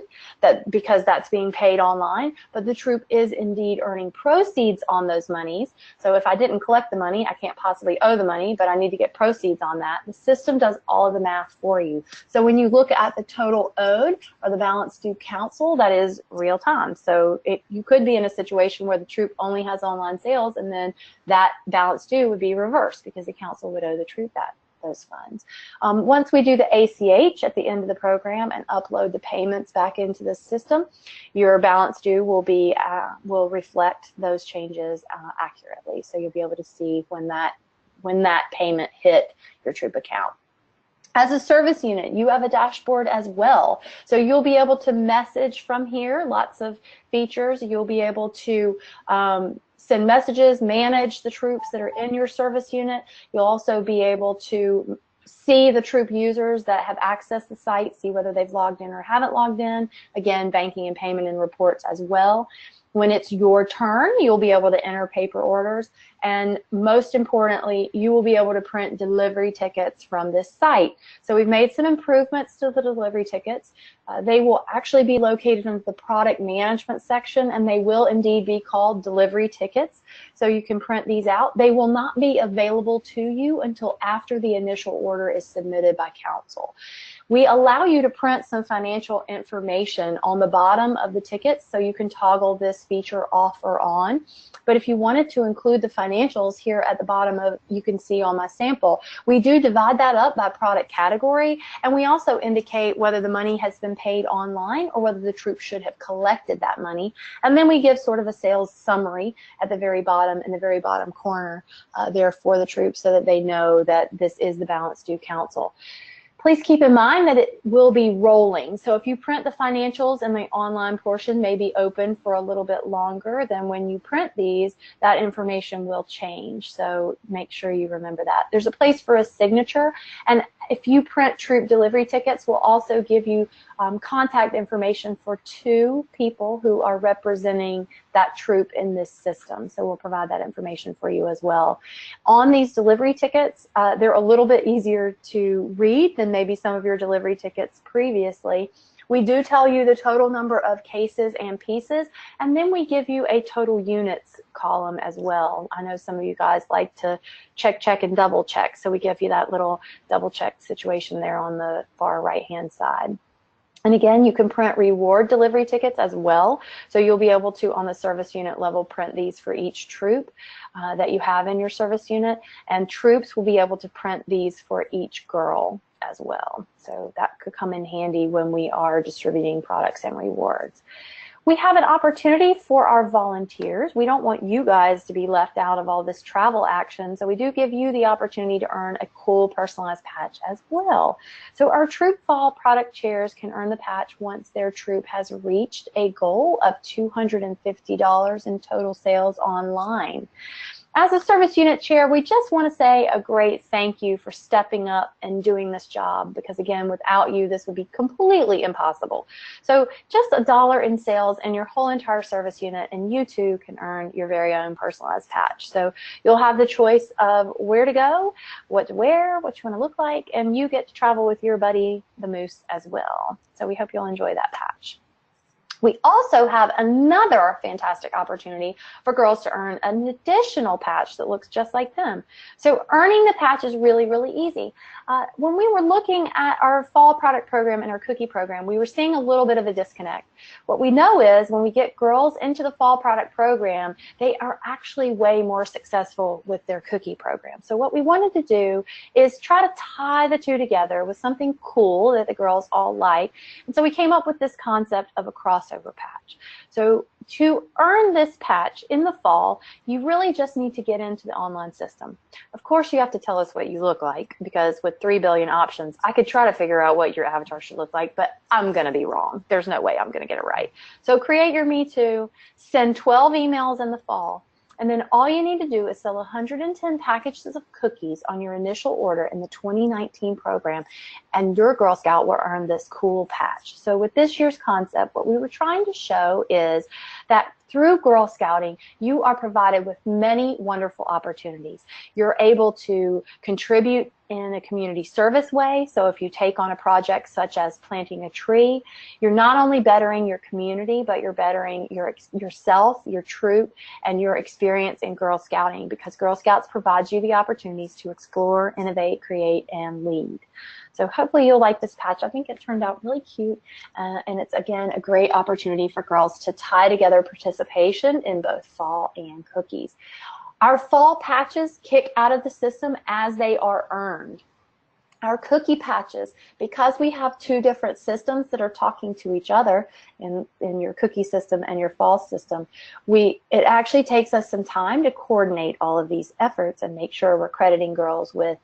because that's being paid online, but the troop is indeed earning proceeds on those monies. So if I didn't collect the money, I can't possibly owe the money, but I need to get proceeds on that. The system does all of the math for you. So when you look at the total owed or the balance due council, that is real time. So you could be in a situation where the troop only has online sales, and then that balance due would be reversed because the council would owe the troop those funds. Once we do the ACH at the end of the program and upload the payments back into the system, your balance due will reflect those changes accurately. So you'll be able to see when that payment hit your troop account. As a service unit, you have a dashboard as well. So you'll be able to message from here, lots of features. You'll be able to send messages, manage the troops that are in your service unit. You'll also be able to see the troop users that have accessed the site, see whether they've logged in or haven't logged in. Again, banking and payment and reports as well. When it's your turn, you'll be able to enter paper orders, and most importantly, you will be able to print delivery tickets from this site. So we've made some improvements to the delivery tickets. They will actually be located in the product management section, and they will indeed be called delivery tickets. So you can print these out. They will not be available to you until after the initial order is submitted by council. We allow you to print some financial information on the bottom of the tickets, so you can toggle this feature off or on. But if you wanted to include the financials here at the bottom of, you can see on my sample, we do divide that up by product category, and we also indicate whether the money has been paid online or whether the troop should have collected that money. And then we give sort of a sales summary at the very bottom, in the very bottom corner there for the troops, so that they know that this is the balance due council. Please keep in mind that it will be rolling. So if you print the financials and the online portion may be open for a little bit longer, then when you print these, that information will change. So make sure you remember that. There's a place for a signature, and if you print troop delivery tickets, we'll also give you contact information for 2 people who are representing that troop in this system. So we'll provide that information for you as well. On these delivery tickets, they're a little bit easier to read than maybe some of your delivery tickets previously. We do tell you the total number of cases and pieces, and then we give you a total units column as well. I know some of you guys like to check, and double check, so we give you that little double check situation there on the far right-hand side. And again, you can print reward delivery tickets as well. So you'll be able to, on the service unit level, print these for each troop that you have in your service unit. And troops will be able to print these for each girl as well. So that could come in handy when we are distributing products and rewards. We have an opportunity for our volunteers. We don't want you guys to be left out of all this travel action, so we do give you the opportunity to earn a cool personalized patch as well. So our troop fall product chairs can earn the patch once their troop has reached a goal of $250 in total sales online. As a service unit chair, we just want to say a great thank you for stepping up and doing this job, because again, without you, this would be completely impossible. So just $1 in sales and your whole entire service unit, and you too can earn your very own personalized patch. So you'll have the choice of where to go, what to wear, what you want to look like, and you get to travel with your buddy, the Moose, as well. So we hope you'll enjoy that patch. We also have another fantastic opportunity for girls to earn an additional patch that looks just like them. So earning the patch is really, really easy. When we were looking at our fall product program and our cookie program, we were seeing a little bit of a disconnect. What we know is when we get girls into the fall product program, they are actually way more successful with their cookie program. So what we wanted to do is try to tie the two together with something cool that the girls all like. And so we came up with this concept of a crossover patch. So to earn this patch in the fall, you really just need to get into the online system. Of course, you have to tell us what you look like, because with 3 billion options, I could try to figure out what your avatar should look like, but I'm going to be wrong. There's no way I'm going to get it right. So create your Me2, send 12 emails in the fall, and then all you need to do is sell 110 packages of cookies on your initial order in the 2019 program, and your Girl Scout will earn this cool patch. So with this year's concept, what we were trying to show is that through Girl Scouting, you are provided with many wonderful opportunities. You're able to contribute in a community service way. So if you take on a project such as planting a tree, you're not only bettering your community, but you're bettering yourself, your troop, and your experience in Girl Scouting, because Girl Scouts provides you the opportunities to explore, innovate, create, and lead. So hopefully you'll like this patch. I think it turned out really cute, and it's, again, a great opportunity for girls to tie together participation in both fall and cookies. Our fall patches kick out of the system as they are earned. Our cookie patches, because we have two different systems that are talking to each other in your cookie system and your fall system, it actually takes us some time to coordinate all of these efforts and make sure we're crediting girls with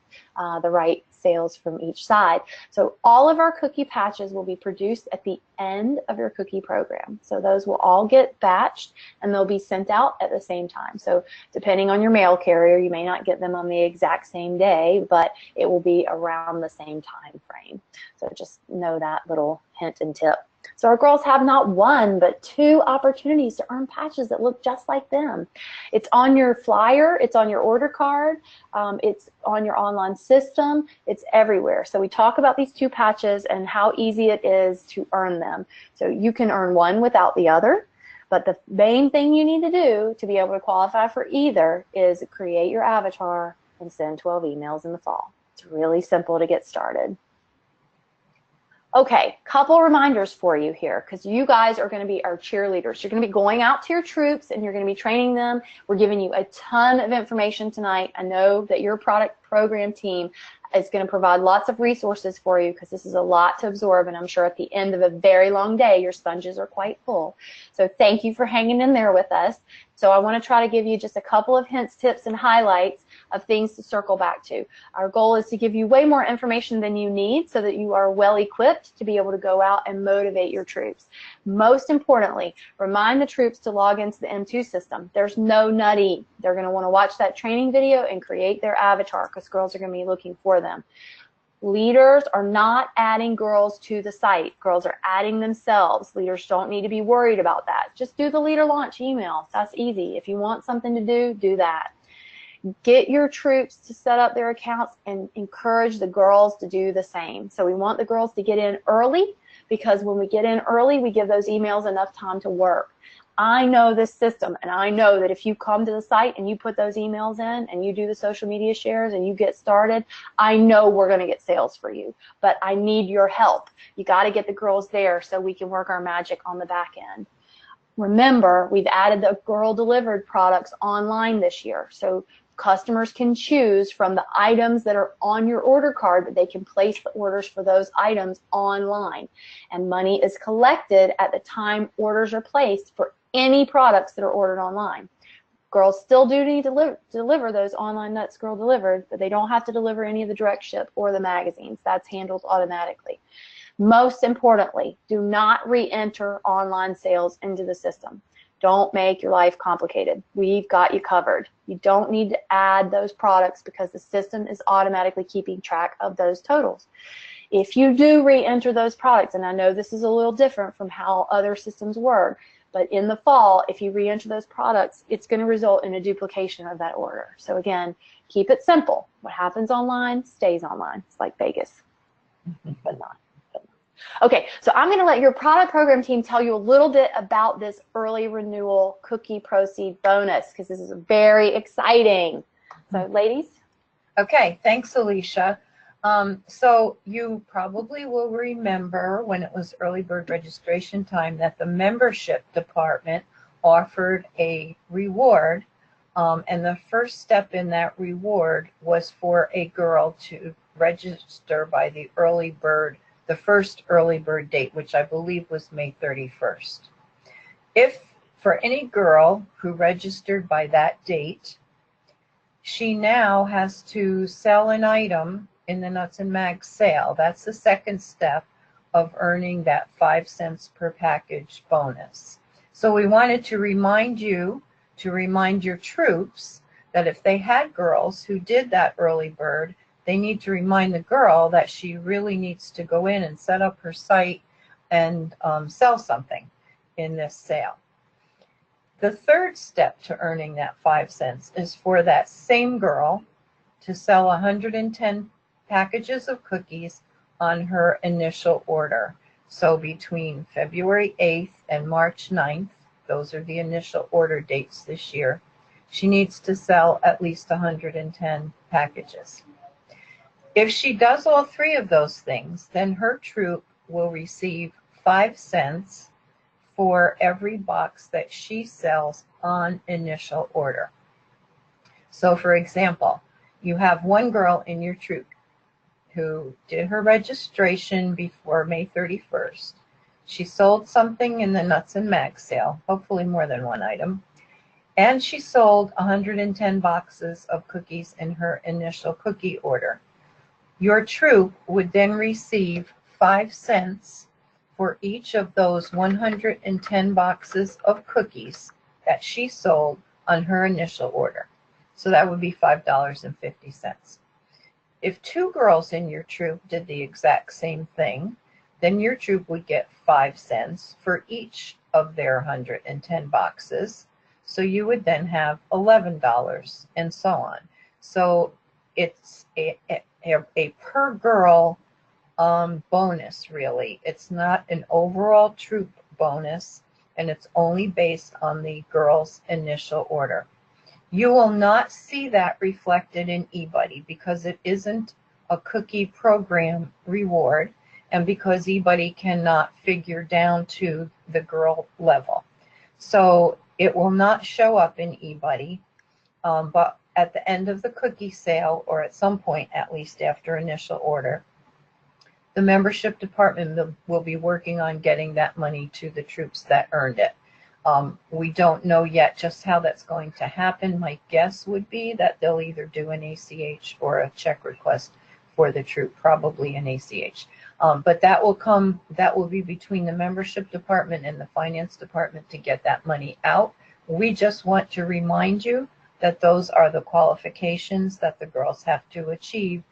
the right sales from each side. So all of our cookie patches will be produced at the end of your cookie program. So those will all get batched and they'll be sent out at the same time. So depending on your mail carrier, you may not get them on the exact same day, but it will be around the same time frame. So just know that little hint and tip. So our girls have not one, but 2 opportunities to earn patches that look just like them. It's on your flyer, it's on your order card, it's on your online system, it's everywhere. So we talk about these 2 patches and how easy it is to earn them. So you can earn one without the other, but the main thing you need to do to be able to qualify for either is create your avatar and send 12 emails in the fall. It's really simple to get started. Okay, couple reminders for you here, because you guys are going to be our cheerleaders. You're going to be going out to your troops and you're going to be training them. We're giving you a ton of information tonight. I know that your product program team is going to provide lots of resources for you, because this is a lot to absorb, and I'm sure at the end of a very long day your sponges are quite full. So thank you for hanging in there with us. So I want to try to give you just a couple of hints, tips, and highlights of things to circle back to. Our goal is to give you way more information than you need so that you are well equipped to be able to go out and motivate your troops. Most importantly, remind the troops to log into the M2 system. There's no nutty. They're going to want to watch that training video and create their avatar, because girls are going to be looking for them. Leaders are not adding girls to the site. Girls are adding themselves. Leaders don't need to be worried about that. Just do the leader launch email. That's easy. If you want something to do, do that. Get your troops to set up their accounts and encourage the girls to do the same. So we want the girls to get in early, because when we get in early, we give those emails enough time to work. I know this system, and I know that if you come to the site and you put those emails in and you do the social media shares and you get started, I know we're going to get sales for you. But I need your help. You got to get the girls there so we can work our magic on the back end. Remember, we've added the girl-delivered products online this year. So customers can choose from the items that are on your order card, but they can place the orders for those items online. And money is collected at the time orders are placed for any products that are ordered online. Girls still do need to deliver those online nuts girl delivered, but they don't have to deliver any of the direct ship or the magazines. That's handled automatically. Most importantly, do not re-enter online sales into the system. Don't make your life complicated. We've got you covered. You don't need to add those products because the system is automatically keeping track of those totals. If you do re-enter those products, and I know this is a little different from how other systems work, but in the fall, if you re-enter those products, it's going to result in a duplication of that order. So again, keep it simple. What happens online stays online. It's like Vegas, but not. Okay, so I'm going to let your product program team tell you a little bit about this early renewal cookie proceed bonus, because this is very exciting. So ladies? Okay, thanks, Alicia. So you probably will remember when it was early bird registration time that the membership department offered a reward, and the first step in that reward was for a girl to register by the early bird, the first early bird date, which I believe was May 31st. If for any girl who registered by that date, she now has to sell an item in the Nuts and Mags sale. That's the second step of earning that 5 cents per package bonus. So we wanted to remind you, to remind your troops, that if they had girls who did that early bird, they need to remind the girl that she really needs to go in and set up her site and sell something in this sale. The third step to earning that 5 cents is for that same girl to sell 110 packages of cookies on her initial order. So between February 8th and March 9th, those are the initial order dates this year, she needs to sell at least 110 packages. If she does all three of those things, then her troop will receive 5 cents for every box that she sells on initial order. So for example, you have one girl in your troop who did her registration before May 31st. She sold something in the Nuts and Mags sale, hopefully more than one item, and she sold 110 boxes of cookies in her initial cookie order. Your troop would then receive 5 cents for each of those 110 boxes of cookies that she sold on her initial order. So that would be $5.50. If two girls in your troop did the exact same thing, then your troop would get 5 cents for each of their 110 boxes. So you would then have $11 and so on. So it's a per girl bonus, really. It's not an overall troop bonus, and it's only based on the girl's initial order. You will not see that reflected in eBuddy because it isn't a cookie program reward, and because eBuddy cannot figure down to the girl level. So it will not show up in eBuddy, but at the end of the cookie sale, or at some point at least after initial order, the membership department will be working on getting that money to the troops that earned it. We don't know yet just how that's going to happen. My guess would be that they'll either do an ACH or a check request for the troop, probably an ACH. But that will be between the membership department and the finance department to get that money out. We just want to remind you that those are the qualifications that the girls have to achieve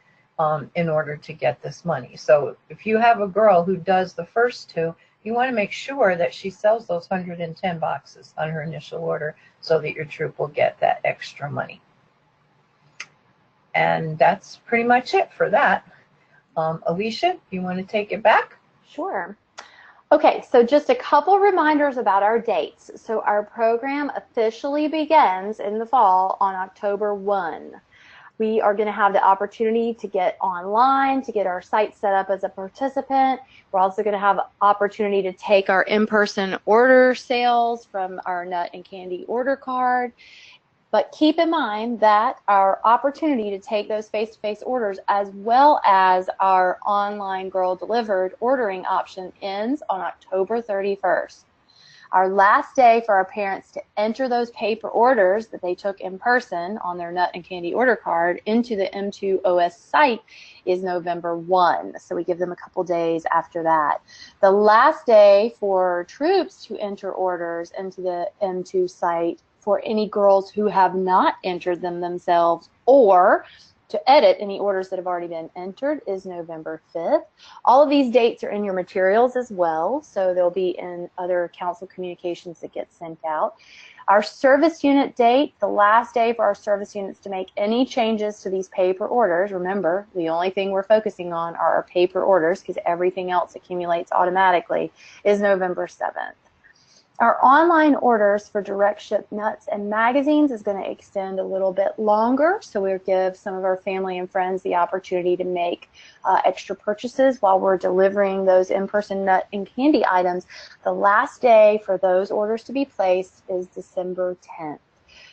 in order to get this money. So if you have a girl who does the first two, you want to make sure that she sells those 110 boxes on her initial order so that your troop will get that extra money. And that's pretty much it for that. Alicia, you want to take it back? Sure. Okay, so just a couple reminders about our dates. So our program officially begins in the fall on October 1. We are going to have the opportunity to get online, to get our site set up as a participant. We're also going to have opportunity to take our in-person order sales from our nut and candy order card. But keep in mind that our opportunity to take those face-to-face orders as well as our online girl delivered ordering option ends on October 31st. Our last day for our parents to enter those paper orders that they took in person on their nut and candy order card into the M2 OS site is November 1. So we give them a couple days after that. The last day for troops to enter orders into the M2 site for any girls who have not entered them themselves or to edit any orders that have already been entered is November 5th. All of these dates are in your materials as well, so they'll be in other council communications that get sent out. Our service unit date, the last day for our service units to make any changes to these paper orders, remember, the only thing we're focusing on are our paper orders because everything else accumulates automatically, is November 7th. Our online orders for direct ship nuts and magazines is going to extend a little bit longer, so we'll give some of our family and friends the opportunity to make extra purchases while we're delivering those in-person nut and candy items. The last day for those orders to be placed is December 10th.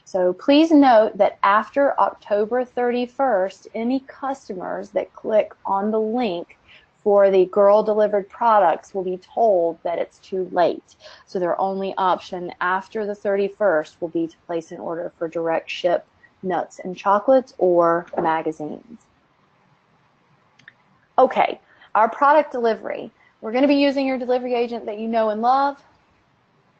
So please note that after October 31st, any customers that click on the link for the girl delivered products will be told that it's too late. So their only option after the 31st will be to place an order for direct ship nuts and chocolates or magazines. Okay, our product delivery. We're going to be using your delivery agent that you know and love.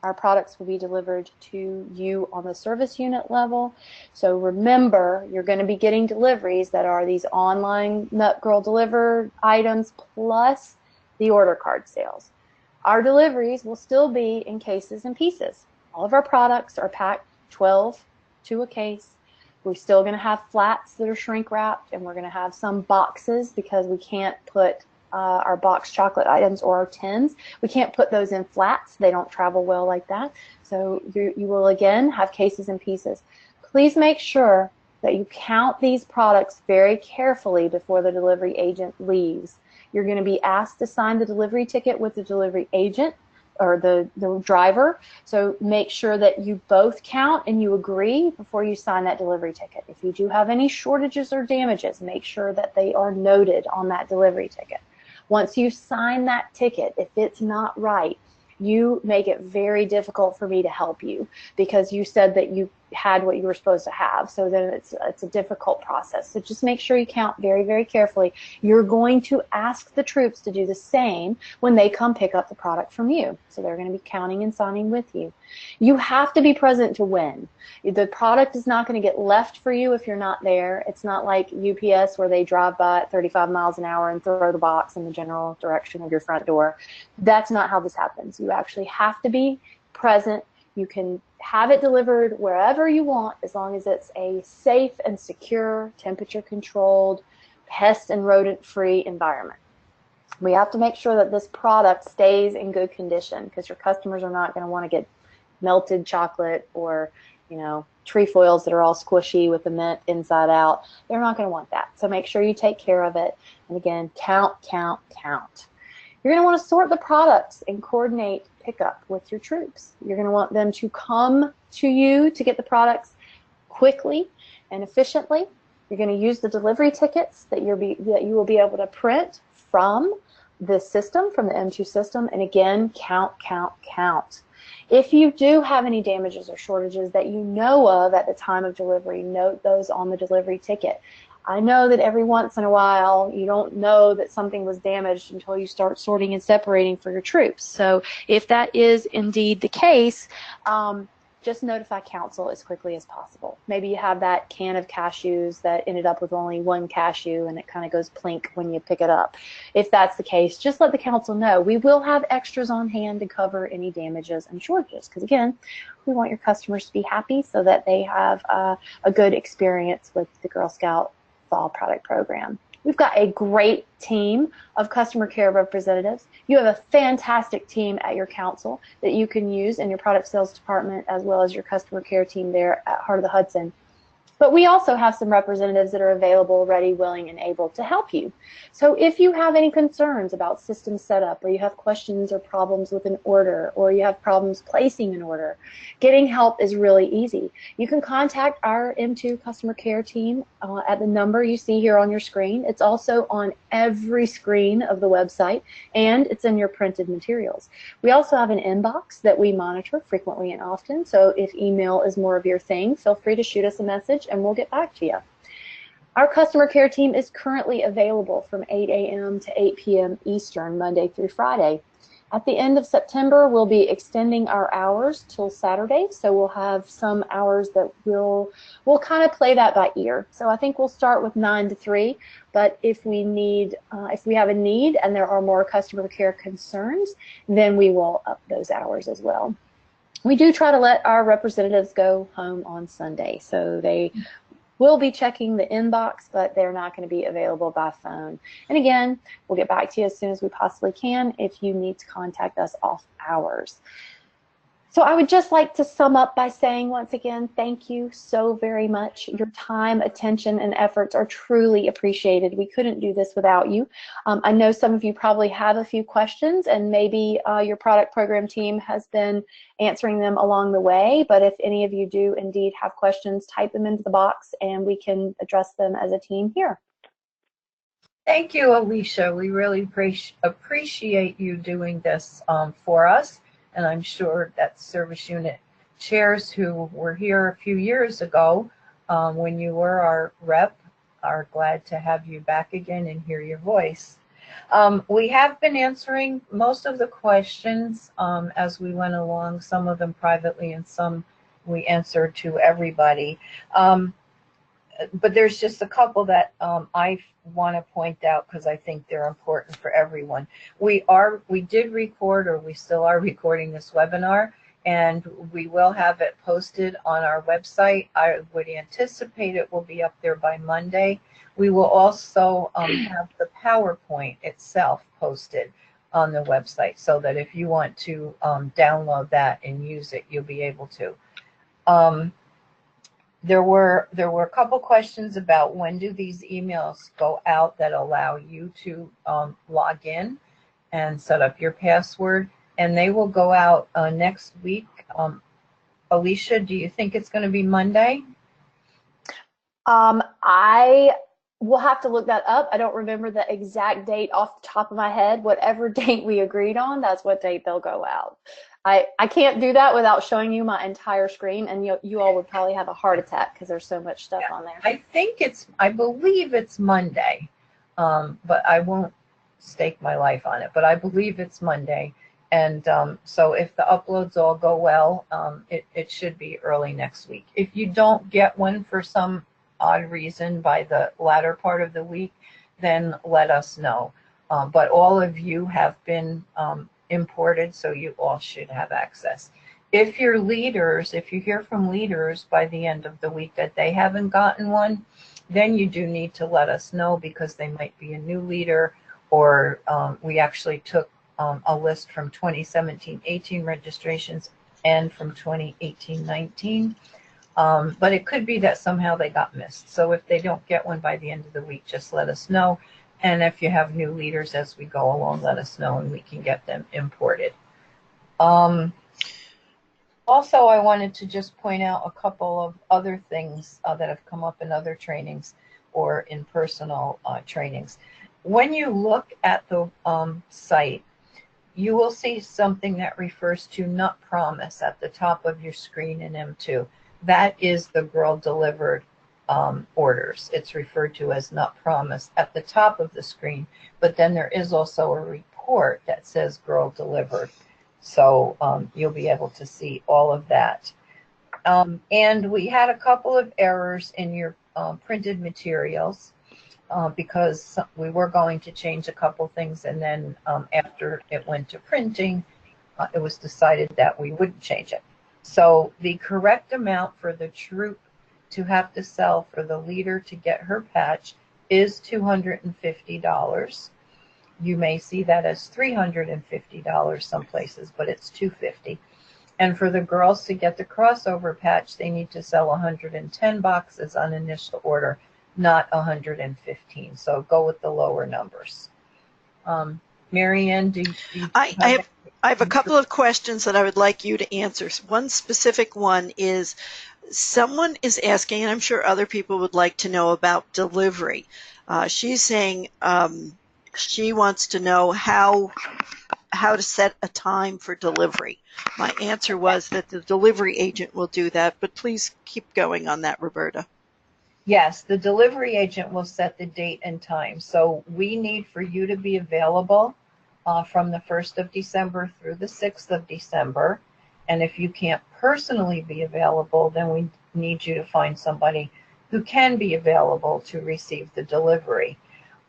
Our products will be delivered to you on the service unit level. So remember, you're going to be getting deliveries that are these online Nut Girl delivered items plus the order card sales. Our deliveries will still be in cases and pieces. All of our products are packed 12 to a case. We're still going to have flats that are shrink wrapped, and we're going to have some boxes because we can't put our box chocolate items or our tins. We can't put those in flats. They don't travel well like that. So you will again have cases and pieces. Please make sure that you count these products very carefully before the delivery agent leaves. You're going to be asked to sign the delivery ticket with the delivery agent or the driver. So make sure that you both count and you agree before you sign that delivery ticket. If you do have any shortages or damages, make sure that they are noted on that delivery ticket. Once you sign that ticket, if it's not right, you make it very difficult for me to help you because you said that you had what you were supposed to have. So then it's a difficult process. So just make sure you count very, very carefully. You're going to ask the troops to do the same when they come pick up the product from you. So they're going to be counting and signing with you. You have to be present to win. The product is not going to get left for you if you're not there. It's not like UPS where they drive by at 35 miles an hour and throw the box in the general direction of your front door. That's not how this happens. You actually have to be present. You can have it delivered wherever you want as long as it's a safe and secure, temperature-controlled, pest and rodent-free environment. We have to make sure that this product stays in good condition because your customers are not going to want to get melted chocolate or, you know, trefoils that are all squishy with the mint inside out. They're not going to want that. So make sure you take care of it. And again, count, count, count. You're going to want to sort the products and coordinate pickup with your troops. You're going to want them to come to you to get the products quickly and efficiently. You're going to use the delivery tickets that you will be able to print from the system, from the M2 system. And again, count, count, count. If you do have any damages or shortages that you know of at the time of delivery, note those on the delivery ticket. I know that every once in a while you don't know that something was damaged until you start sorting and separating for your troops. So if that is indeed the case, just notify council as quickly as possible. Maybe you have that can of cashews that ended up with only one cashew and it kind of goes plink when you pick it up. If that's the case, just let the council know. We will have extras on hand to cover any damages and shortages because, again, we want your customers to be happy so that they have a good experience with the Girl Scout Fall Product Program. We've got a great team of customer care representatives. You have a fantastic team at your council that you can use in your product sales department as well as your customer care team there at Heart of the Hudson. But we also have some representatives that are available, ready, willing, and able to help you. So if you have any concerns about system setup, or you have questions or problems with an order, or you have problems placing an order, getting help is really easy. You can contact our M2 customer care team at the number you see here on your screen. It's also on every screen of the website, and it's in your printed materials. We also have an inbox that we monitor frequently and often, so if email is more of your thing, feel free to shoot us a message and we'll get back to you. Our customer care team is currently available from 8 a.m. to 8 p.m. Eastern, Monday through Friday. At the end of September, we'll be extending our hours till Saturday, so we'll have some hours that we'll kind of play that by ear. So I think we'll start with 9 to 3, but if we have a need and there are more customer care concerns, then we will up those hours as well. We do try to let our representatives go home on Sunday, so they will be checking the inbox, but they're not going to be available by phone. And again, we'll get back to you as soon as we possibly can if you need to contact us off hours. So I would just like to sum up by saying once again, thank you so very much. Your time, attention, and efforts are truly appreciated. We couldn't do this without you. I know some of you probably have a few questions, and maybe your product program team has been answering them along the way, but if any of you do indeed have questions, type them into the box and we can address them as a team here. Thank you, Alicia. We really appreciate you doing this for us. And I'm sure that service unit chairs who were here a few years ago when you were our rep are glad to have you back again and hear your voice. We have been answering most of the questions as we went along, some of them privately and some we answered to everybody. But there's just a couple that I want to point out because I think they're important for everyone. We did record, or we still are recording this webinar, and we will have it posted on our website. I would anticipate it will be up there by Monday. We will also have the PowerPoint itself posted on the website so that if you want to download that and use it, you'll be able to. There were a couple questions about when do these emails go out that allow you to log in and set up your password, and they will go out next week. Alicia, do you think it's going to be Monday? I will have to look that up. I don't remember the exact date off the top of my head. Whatever date we agreed on, that's what date they'll go out. I can't do that without showing you my entire screen, and you all would probably have a heart attack because there's so much stuff on there. I believe it's Monday, but I won't stake my life on it, but I believe it's Monday. And so if the uploads all go well, it should be early next week. If you don't get one for some odd reason by the latter part of the week, then let us know. But all of you have been imported, so you all should have access. If your leaders, if you hear from leaders by the end of the week that they haven't gotten one, then you do need to let us know because they might be a new leader, or we actually took a list from 2017-18 registrations and from 2018-19. But it could be that somehow they got missed. So if they don't get one by the end of the week, just let us know. And if you have new leaders as we go along, let us know and we can get them imported. Also, I wanted to just point out a couple of other things that have come up in other trainings or in personal trainings. When you look at the site, you will see something that refers to Nut Promise at the top of your screen in M2. That is the Girl Delivered orders. It's referred to as Nut Promise at the top of the screen, but then there is also a report that says Girl Delivered. So you'll be able to see all of that. And we had a couple of errors in your printed materials because we were going to change a couple things, and then after it went to printing, it was decided that we wouldn't change it. So the correct amount for the troop to have to sell for the leader to get her patch is $250. You may see that as $350 some places, but it's $250. And for the girls to get the crossover patch, they need to sell 110 boxes on initial order, not 115. So go with the lower numbers. Marianne, do you I have a couple of questions that I would like you to answer. One specific one is someone is asking, and I'm sure other people would like to know about delivery. She's saying she wants to know how to set a time for delivery. My answer was that the delivery agent will do that, but please keep going on that, Roberta. Yes, the delivery agent will set the date and time. So we need for you to be available from the 1st of December through the 6th of December. And if you can't personally be available, then we need you to find somebody who can be available to receive the delivery.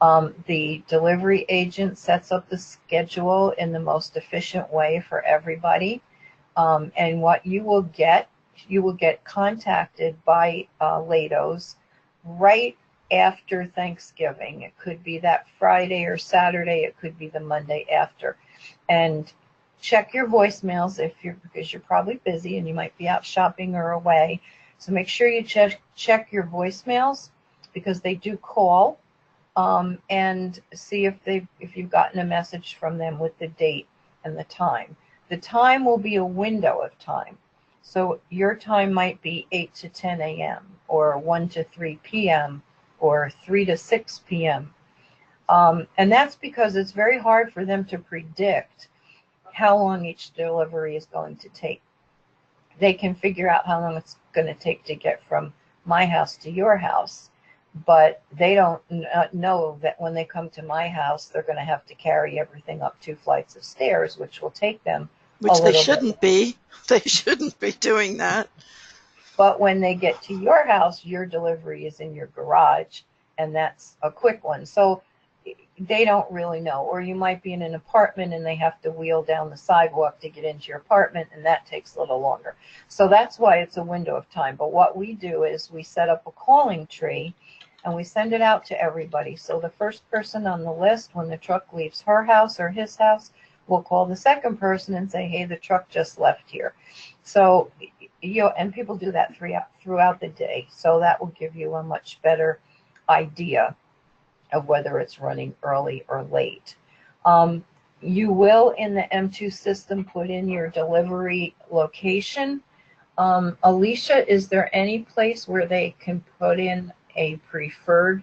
The delivery agent sets up the schedule in the most efficient way for everybody. And what you will get contacted by Lados right after Thanksgiving. It could be that Friday or Saturday. It could be the Monday after. And check your voicemails because you're probably busy and you might be out shopping or away. So make sure you check your voicemails because they do call, and see if you've gotten a message from them with the date and the time. The time will be a window of time. So your time might be 8 to 10 a.m. or 1 to 3 p.m. or 3 to 6 p.m. And that's because it's very hard for them to predict how long each delivery is going to take. They can figure out how long it's going to take to get from my house to your house, but they don't know that when they come to my house, they're going to have to carry everything up 2 flights of stairs, which will take them Which they shouldn't be. They shouldn't be doing that. But when they get to your house, your delivery is in your garage, and that's a quick one. So they don't really know. Or you might be in an apartment and they have to wheel down the sidewalk to get into your apartment, and that takes a little longer. So that's why it's a window of time. But what we do is we set up a calling tree and we send it out to everybody. So the first person on the list, when the truck leaves her house or his house, will call the second person and say, hey, the truck just left here. So, and people do that throughout the day. So that will give you a much better idea of whether it's running early or late. You will, in the M2 system, put in your delivery location. Alicia, is there any place where they can put in a preferred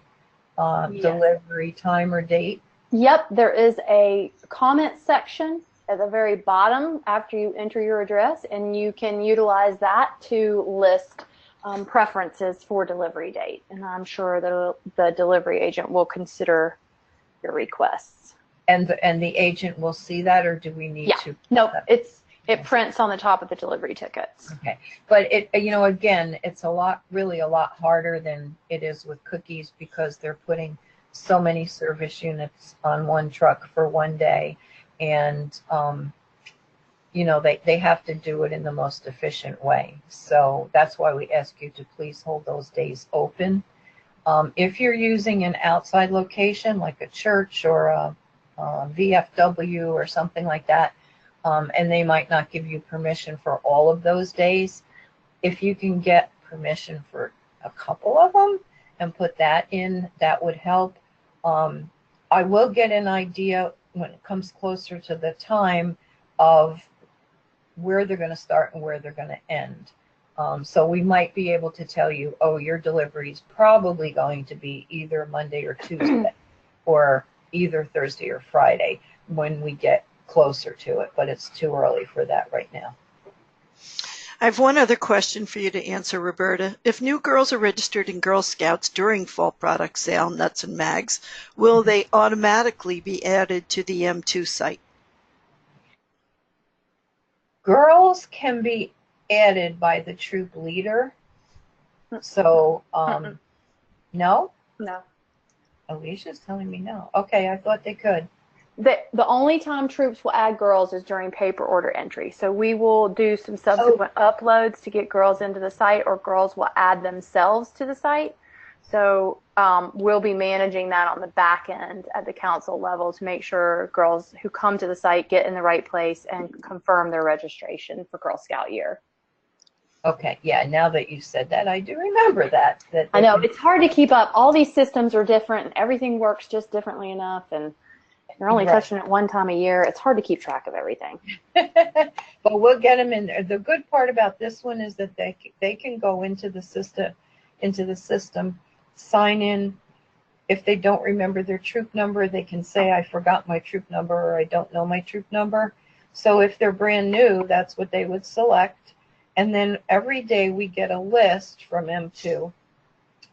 delivery time or date? Yep, there is a comment section at the very bottom after you enter your address, and you can utilize that to list preferences for delivery date. And I'm sure the delivery agent will consider your requests. And the agent will see that, or do we need to? Nope, it prints on the top of the delivery tickets. Okay, but again, it's really a lot harder than it is with cookies because they're putting so many service units on one truck for one day, and they have to do it in the most efficient way. So that's why we ask you to please hold those days open. If you're using an outside location like a church or a VFW or something like that, and they might not give you permission for all of those days, if you can get permission for a couple of them and put that in, that would help. I will get an idea when it comes closer to the time of where they're going to start and where they're going to end. So we might be able to tell you, oh, your delivery is probably going to be either Monday or Tuesday or either Thursday or Friday when we get closer to it, but it's too early for that right now. I have one other question for you to answer, Roberta. If new girls are registered in Girl Scouts during fall product sale, Nuts and Mags, will they automatically be added to the M2 site? Girls can be added by the troop leader. So, no? No. Alicia's telling me no. Okay, I thought they could. The only time troops will add girls is during paper order entry. So we will do some subsequent uploads to get girls into the site, or girls will add themselves to the site. So we'll be managing that on the back end at the council level to make sure girls who come to the site get in the right place and confirm their registration for Girl Scout year. Okay, yeah, now that you said that, I do remember that. I know, it's hard to keep up. All these systems are different, and everything works just differently enough, and you're only touching it one time a year. It's hard to keep track of everything. But we'll get them in there. The good part about this one is that they can go into the system, sign in. If they don't remember their troop number, they can say, I forgot my troop number, or I don't know my troop number. So if they're brand new, that's what they would select. And then every day we get a list from M2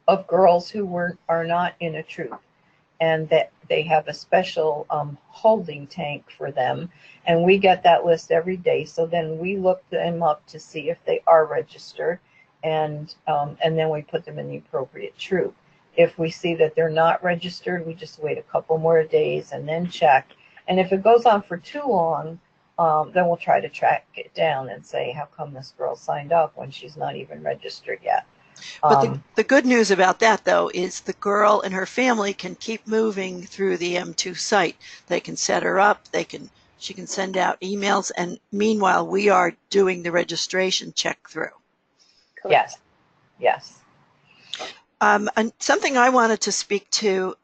of girls who are not in a troop, and that they have a special holding tank for them. And we get that list every day. So then we look them up to see if they are registered, and then we put them in the appropriate troop. If we see that they're not registered, we just wait a couple more days and then check. And if it goes on for too long, then we'll try to track it down and say, how come this girl signed up when she's not even registered yet? But the good news about that, though, is the girl and her family can keep moving through the M2 site. They can set her up. She can send out emails. And meanwhile, we are doing the registration check through. Yes. Yes. And something I wanted to speak to,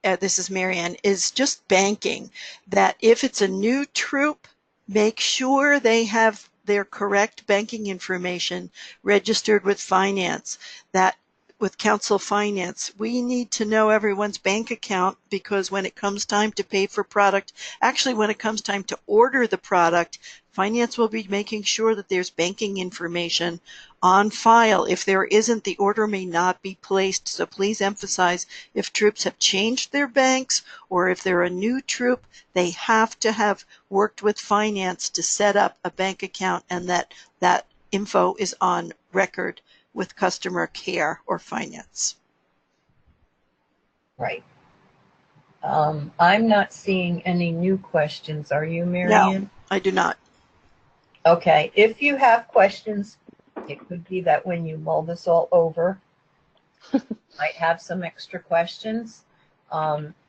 this is Marianne, is just banking. That if it's a new troop, make sure they have their correct banking information registered with finance, that with Council Finance. We need to know everyone's bank account, because when it comes time to pay for product, actually when it comes time to order the product, Finance will be making sure that there's banking information on file. If there isn't, the order may not be placed. So please emphasize, if troops have changed their banks or if they're a new troop, they have to have worked with Finance to set up a bank account, and that info is on record with customer care or finance. Right. I'm not seeing any new questions. Are you, Marianne? No, I do not. Okay. If you have questions, it could be that when you mull this all over, might have some extra questions.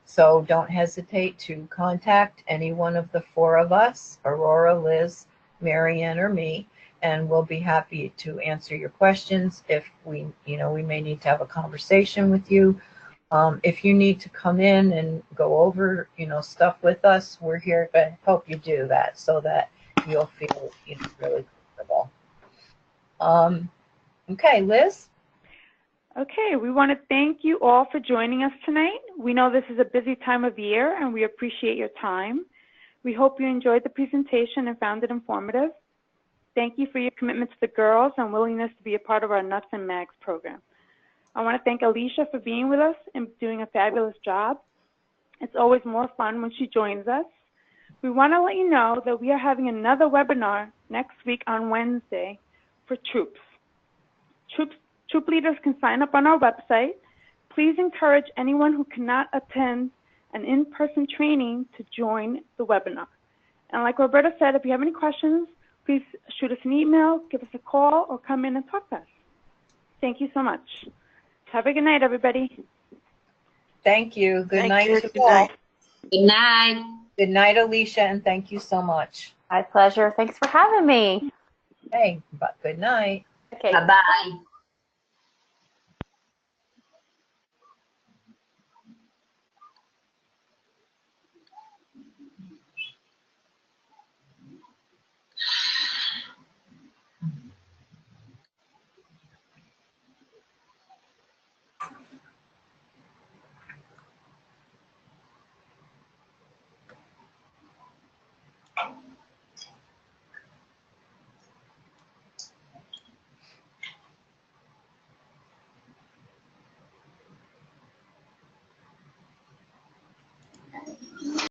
So don't hesitate to contact any one of the four of us, Aurora, Liz, Marianne, or me, and we'll be happy to answer your questions. If we may need to have a conversation with you. If you need to come in and go over, stuff with us, we're here to help you do that so that you'll feel, really comfortable. Okay, Liz? Okay, we want to thank you all for joining us tonight. We know this is a busy time of year, and we appreciate your time. We hope you enjoyed the presentation and found it informative. Thank you for your commitment to the girls and willingness to be a part of our NUTS+MAGS program. I want to thank Alicia for being with us and doing a fabulous job. It's always more fun when she joins us. We want to let you know that we are having another webinar next week on Wednesday for troops. Troop leaders can sign up on our website. Please encourage anyone who cannot attend an in-person training to join the webinar. And like Roberta said, if you have any questions, please shoot us an email, give us a call, or come in and talk to us. Thank you so much. Have a good night, everybody. Thank you. Good night to Good all. night. Good night. Good night, Alicia, and thank you so much. My pleasure. Thanks for having me. Hey, but good night. Okay. Bye-bye.